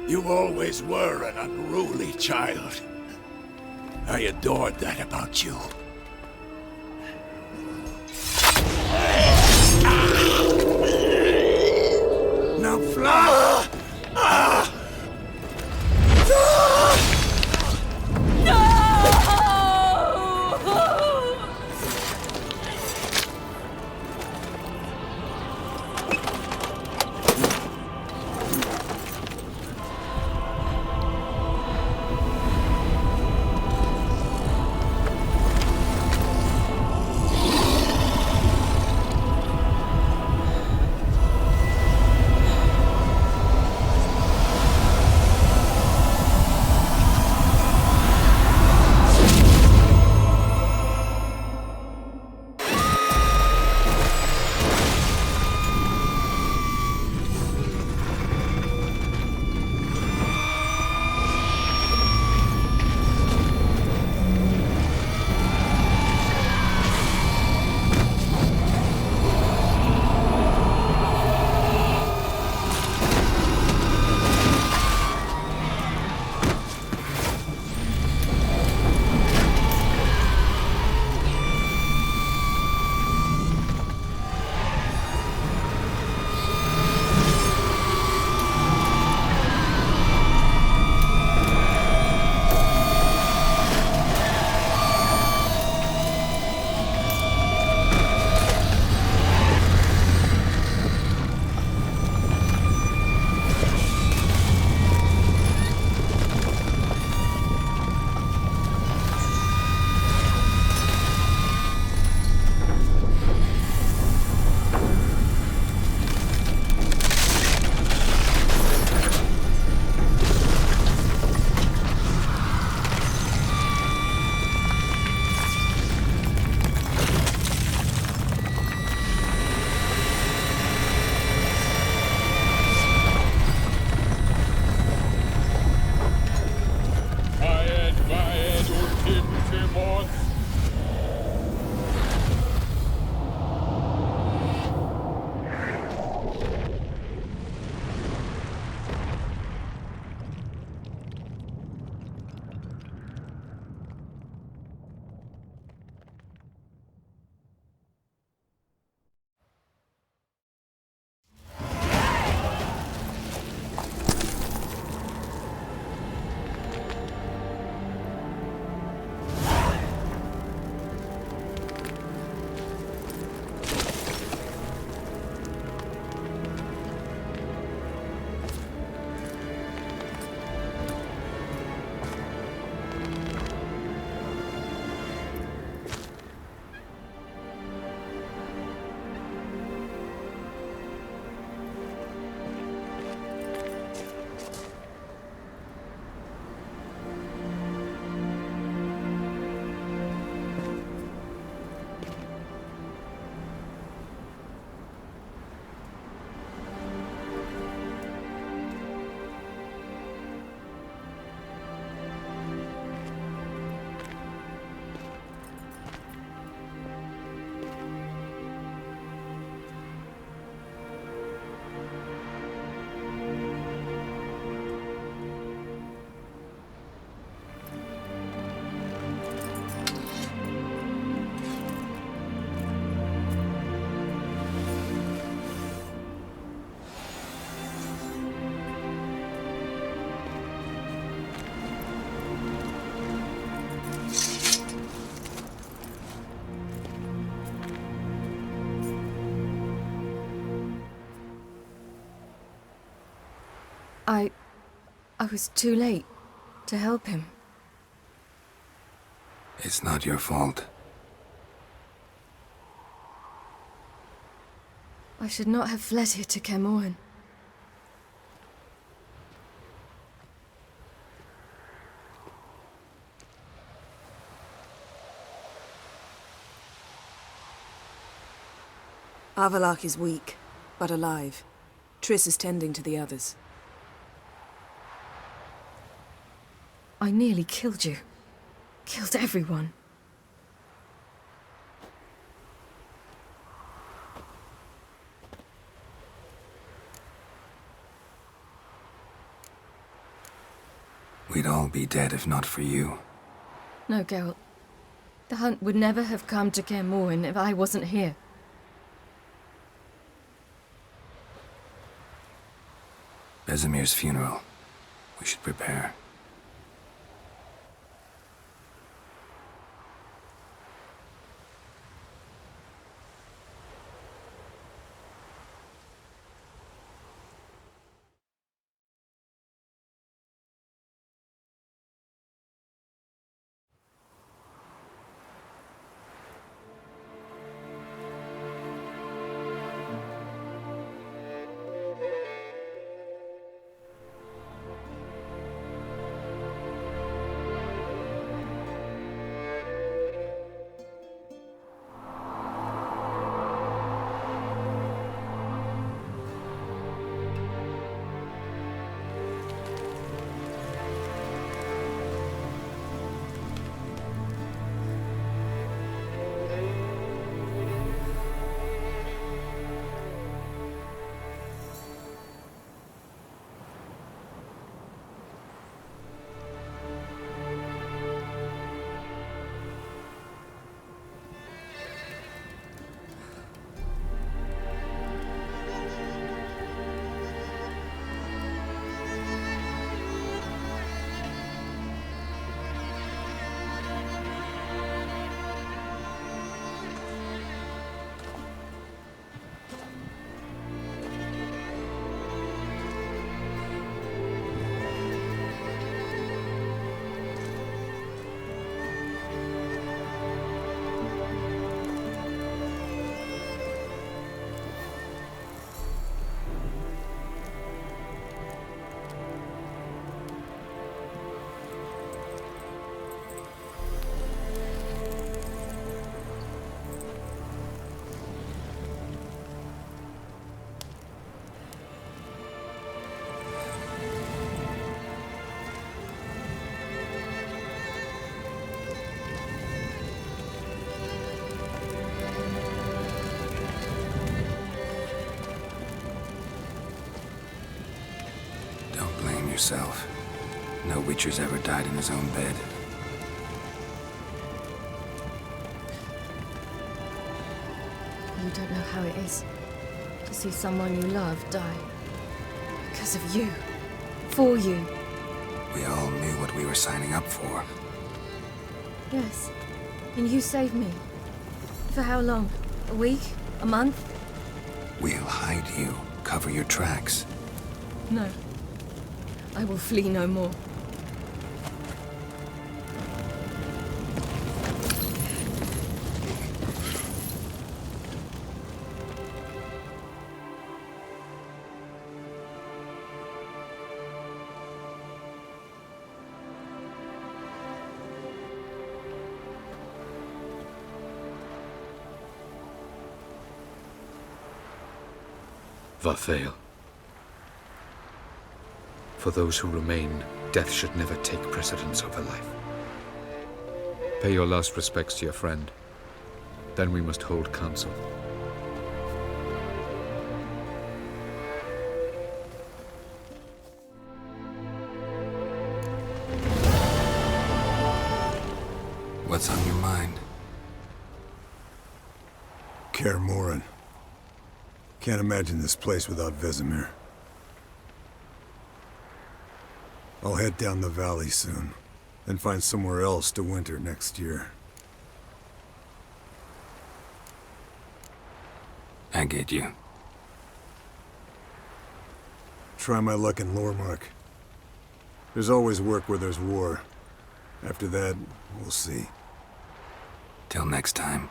You always were an unruly child. I adored that about you. Now fly! I was too late to help him. It's not your fault. I should not have fled here to Kermoren. Avallac'h is weak, but alive. Triss is tending to the others. I nearly killed you. Killed everyone. We'd all be dead if not for you. No, Geralt. The hunt would never have come to Kermoren if I wasn't here. Vesemir's funeral. We should prepare. Yourself. No Witcher's ever died in his own bed. You don't know how it is to see someone you love die. Because of you. For you. We all knew what we were signing up for. Yes. And you saved me. For how long? A week? A month? We'll hide you. Cover your tracks. No. I will flee no more. Varthael. For those who remain, death should never take precedence over life. Pay your last respects to your friend. Then we must hold council. What's on your mind? Kermoren. Can't imagine this place without Vesemir. I'll head down the valley soon, then find somewhere else to winter next year. I get you. Try my luck in Lormark. There's always work where there's war. After that, we'll see. Till next time.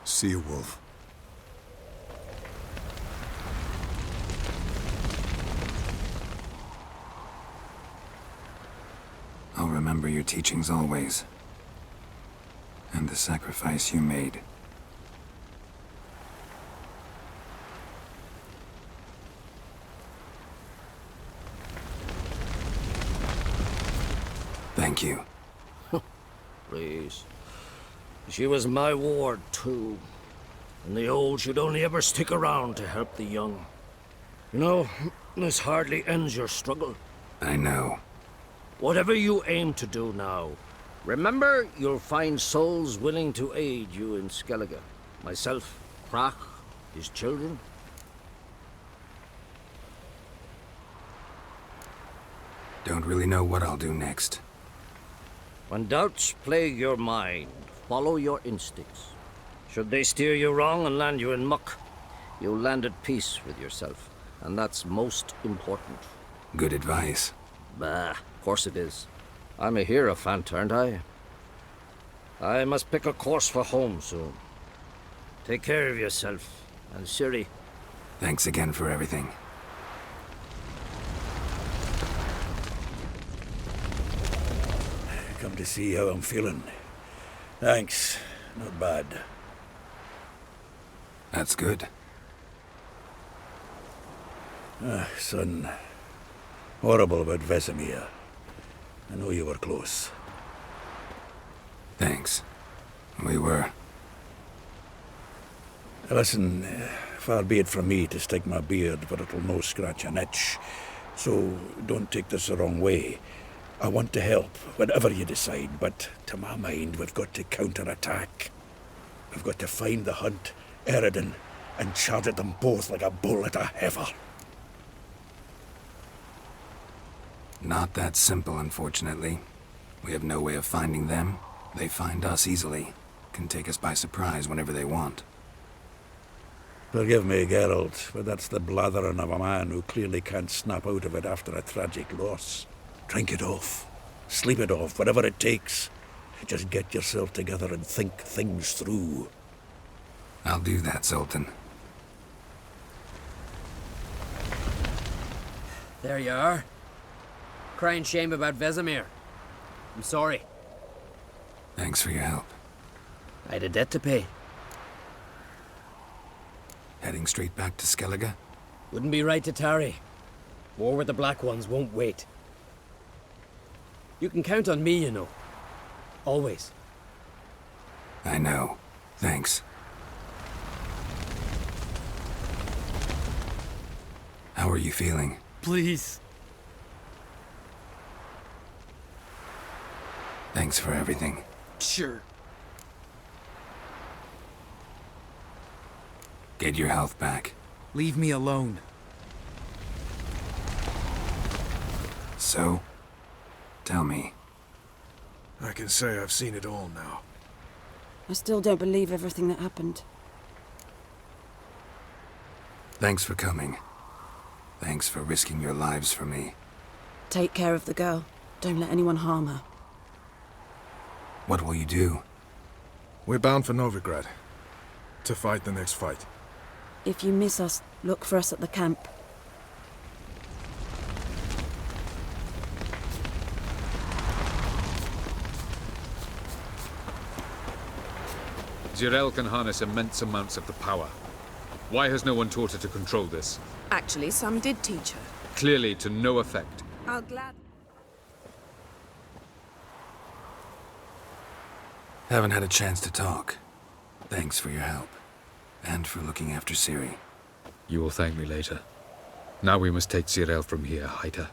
See you, Wolf. I'll remember your teachings always. And the sacrifice you made. Thank you. Please. She was my ward, too. And the old should only ever stick around to help the young. You know, this hardly ends your struggle. I know. Whatever you aim to do now, remember you'll find souls willing to aid you in Skellige. Myself, Krach, his children. Don't really know what I'll do next. When doubts plague your mind, follow your instincts. Should they steer you wrong and land you in muck, you'll land at peace with yourself. And that's most important. Good advice. Bah, of course it is. I'm a hierophant, aren't I? I must pick a course for home soon. Take care of yourself, and Ciri. Thanks again for everything. Come to see how I'm feeling. Thanks. Not bad. That's good. Son. Horrible about Vesemir. I know you were close. Thanks. We were. Listen, far be it from me to stick my beard, but it'll no scratch an itch. So don't take this the wrong way. I want to help, whatever you decide, but to my mind, we've got to counterattack. We've got to find the Hunt, Eredin, and charge at them both like a bull at a heifer. Not that simple, unfortunately. We have no way of finding them. They find us easily. Can take us by surprise whenever they want. Forgive me, Geralt, but that's the blathering of a man who clearly can't snap out of it after a tragic loss. Drink it off. Sleep it off, whatever it takes. Just get yourself together and think things through. I'll do that, Sultan. There you are. Crying shame about Vesemir. I'm sorry. Thanks for your help. I had a debt to pay. Heading straight back to Skellige? Wouldn't be right to tarry. War with the Black Ones won't wait. You can count on me, you know. Always. I know. Thanks. How are you feeling? Please. Thanks for everything. Sure. Get your health back. Leave me alone. So? Tell me. I can say I've seen it all now. I still don't believe everything that happened. Thanks for coming. Thanks for risking your lives for me. Take care of the girl. Don't let anyone harm her. What will you do? We're bound for Novigrad. To fight the next fight. If you miss us, look for us at the camp. Geralt can harness immense amounts of the power. Why has no one taught her to control this? Actually, some did teach her. Clearly to no effect. I'll glad... Haven't had a chance to talk. Thanks for your help. And for looking after Ciri. You will thank me later. Now we must take Geralt from here, hide her,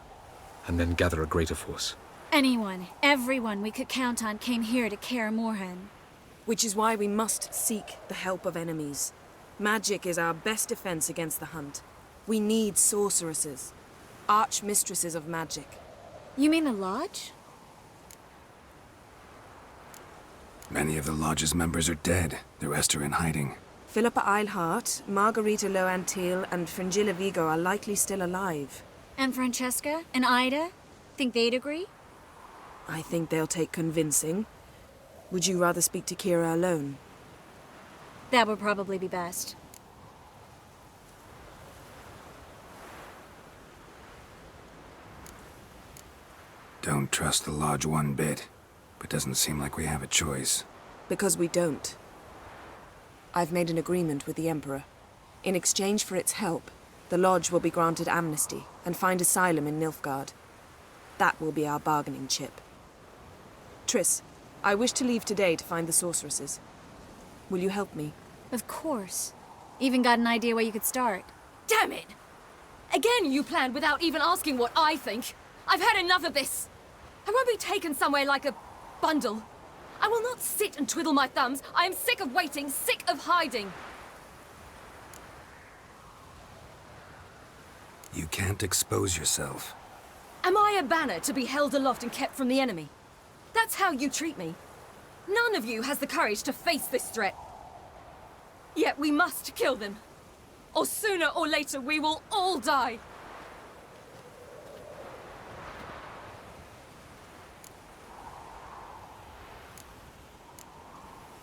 and then gather a greater force. Anyone, everyone we could count on came here to Kaer Morhen. Which is why we must seek the help of enemies. Magic is our best defense against the Hunt. We need sorceresses. Archmistresses of magic. You mean the Lodge? Many of the Lodge's members are dead. The rest are in hiding. Philippa Eilhart, Margarita Loantil, and Fringilla Vigo are likely still alive. And Francesca? And Ida? Think they'd agree? I think they'll take convincing. Would you rather speak to Kira alone? That would probably be best. Don't trust the Lodge one bit, but doesn't seem like we have a choice. Because we don't. I've made an agreement with the Emperor. In exchange for its help, the Lodge will be granted amnesty and find asylum in Nilfgaard. That will be our bargaining chip. Triss, I wish to leave today to find the sorceresses. Will you help me? Of course. Even got an idea where you could start. Damn it! Again you planned without even asking what I think. I've had enough of this. I won't be taken somewhere like a bundle. I will not sit and twiddle my thumbs. I am sick of waiting, sick of hiding. You can't expose yourself. Am I a banner to be held aloft and kept from the enemy? That's how you treat me. None of you has the courage to face this threat. Yet we must kill them. Or sooner or later we will all die.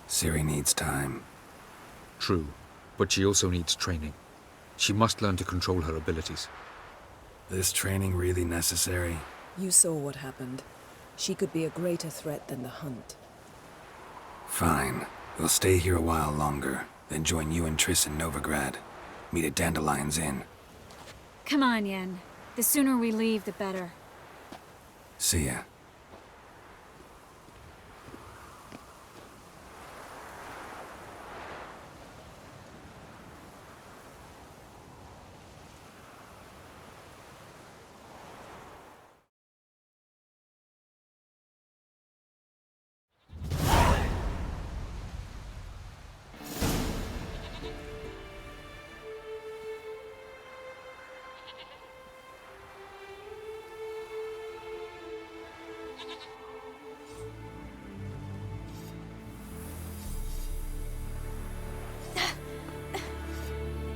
Ciri needs time. True, but she also needs training. She must learn to control her abilities. This training really necessary? You saw what happened. She could be a greater threat than the Hunt. Fine. We'll stay here a while longer, then join you and Triss in Novigrad. Meet at Dandelion's Inn. Come on, Yen. The sooner we leave, the better. See ya.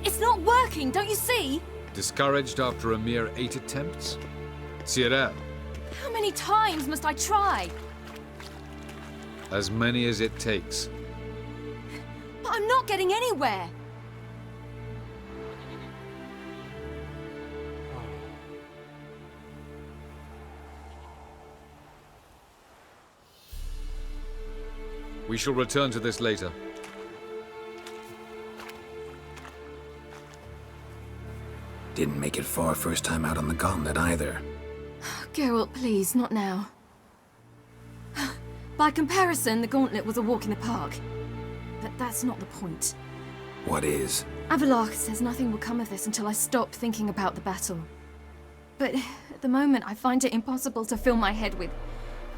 It's not working, don't you see? Discouraged after a mere 8 attempts? Cyril, How many times must I try? as many as it takes. But I'm not getting anywhere. We shall return to this later. Didn't make it far first time out on the gauntlet either. Geralt, please, not now. By comparison, the gauntlet was a walk in the park. But that's not the point. What is? Avallac'h says nothing will come of this until I stop thinking about the battle. But at the moment, I find it impossible to fill my head with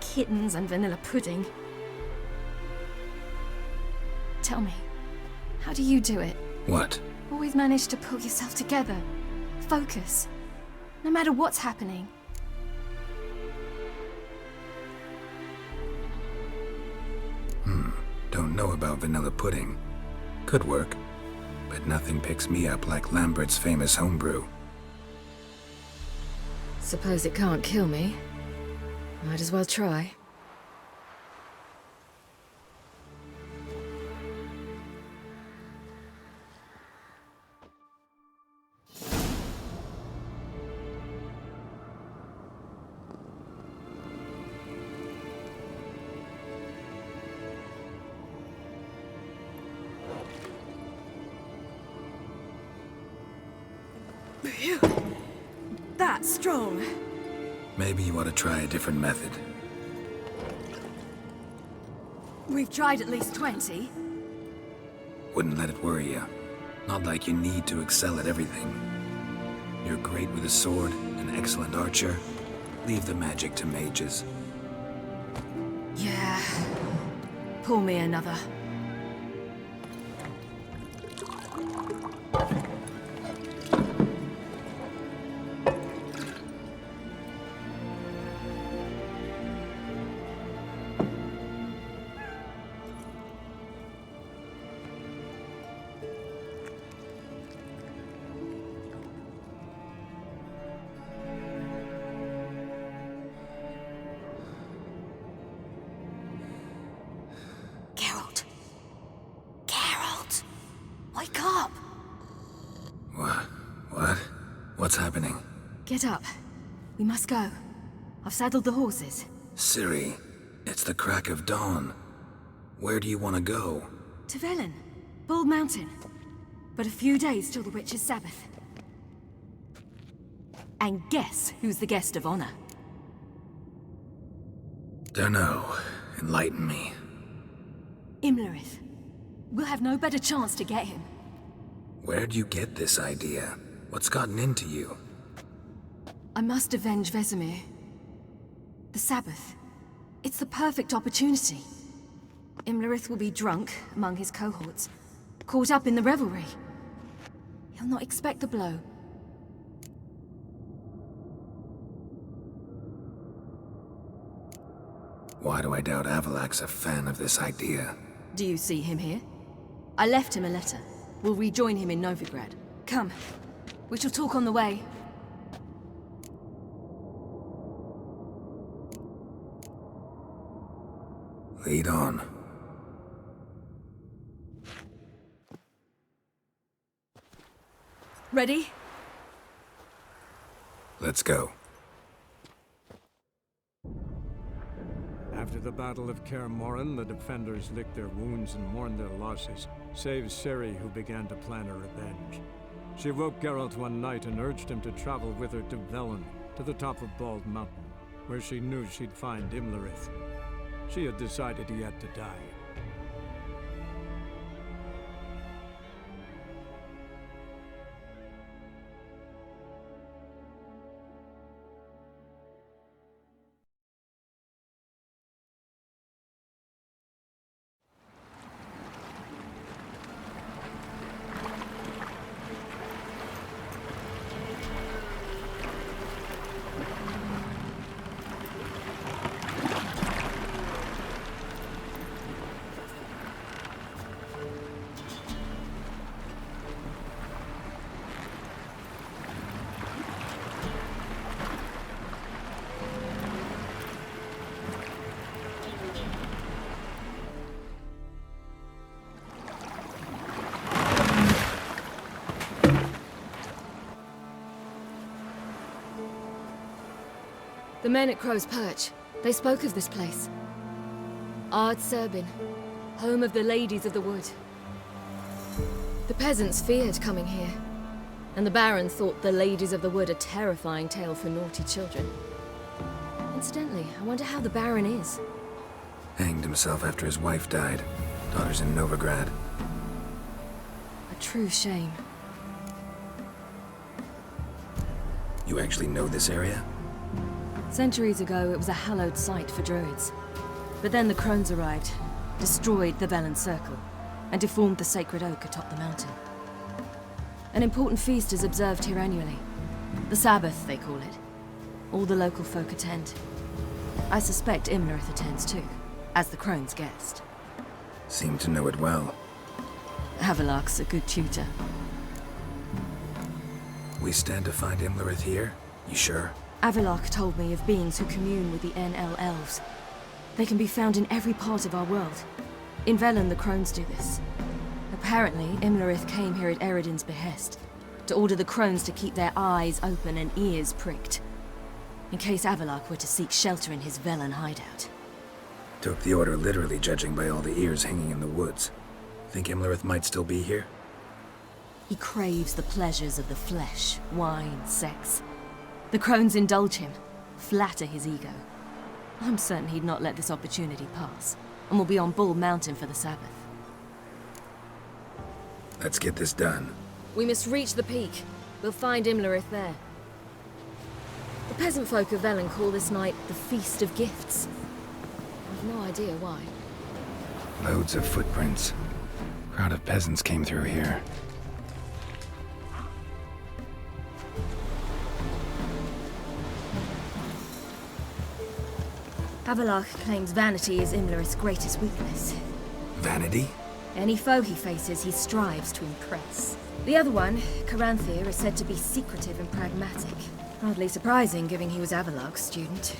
kittens and vanilla pudding. Tell me, how do you do it? What? Always manage to pull yourself together. Focus. No matter what's happening. Don't know about vanilla pudding. Could work. But nothing picks me up like Lambert's famous homebrew. Suppose it can't kill me. Might as well try. That's strong. Maybe you ought to try a different method. We've tried at least 20. Wouldn't let it worry you. Not like you need to excel at everything. You're great with a sword, an excellent archer. Leave the magic to mages. Yeah. Pull me another. Wake up! What? What's happening? Get up. We must go. I've saddled the horses. Ciri, it's the crack of dawn. Where do you want to go? To Velen. Bald Mountain. But a few days till the Witch's Sabbath. And guess who's the guest of honor? Dunno. Enlighten me. Imlerith. We'll have no better chance to get him. Where'd you get this idea? What's gotten into you? I must avenge Vesemir. The Sabbath. It's the perfect opportunity. Imlerith will be drunk among his cohorts, caught up in the revelry. He'll not expect the blow. Why do I doubt Avalak's a fan of this idea? Do you see him here? I left him a letter. We'll rejoin him in Novigrad. Come. We shall talk on the way. Lead on. Ready? Let's go. After the Battle of Kaer Morhen, the defenders licked their wounds and mourned their losses, save Ciri, who began to plan her revenge. She woke Geralt one night and urged him to travel with her to Velen, to the top of Bald Mountain, where she knew she'd find Imlerith. She had decided he had to die. The men at Crow's Perch, they spoke of this place. Ard Serbin, home of the Ladies of the Wood. The peasants feared coming here, and the Baron thought the Ladies of the Wood a terrifying tale for naughty children. Incidentally, I wonder how the Baron is. Hanged himself after his wife died. Daughter's in Novigrad. A true shame. You actually know this area? Centuries ago, it was a hallowed site for druids. But then the crones arrived, destroyed the Velen Circle, and deformed the sacred oak atop the mountain. An important feast is observed here annually. The Sabbath, they call it. All the local folk attend. I suspect Imlerith attends too, as the crone's guest. Seem to know it well. Avalak's a good tutor. We stand to find Imlerith here? You sure? Avalak told me of beings who commune with the NL elves. They can be found in every part of our world. In Velen, the crones do this. Apparently, Imlerith came here at Eredin's behest, to order the crones to keep their eyes open and ears pricked, in case Avalak were to seek shelter in his Velen hideout. Took the order literally, judging by all the ears hanging in the woods. Think Imlerith might still be here? He craves the pleasures of the flesh, wine, sex. The crones indulge him, flatter his ego. I'm certain he'd not let this opportunity pass, and will be on Bull Mountain for the Sabbath. Let's get this done. We must reach the peak. We'll find Imlerith there. The peasant folk of Velen call this night the Feast of Gifts. I've no idea why. Loads of footprints. Crowd of peasants came through here. Avalak claims vanity is Imlerith's greatest weakness. Vanity? Any foe he faces, he strives to impress. The other one, Caranthir, is said to be secretive and pragmatic. Hardly surprising, given he was Avalak's student.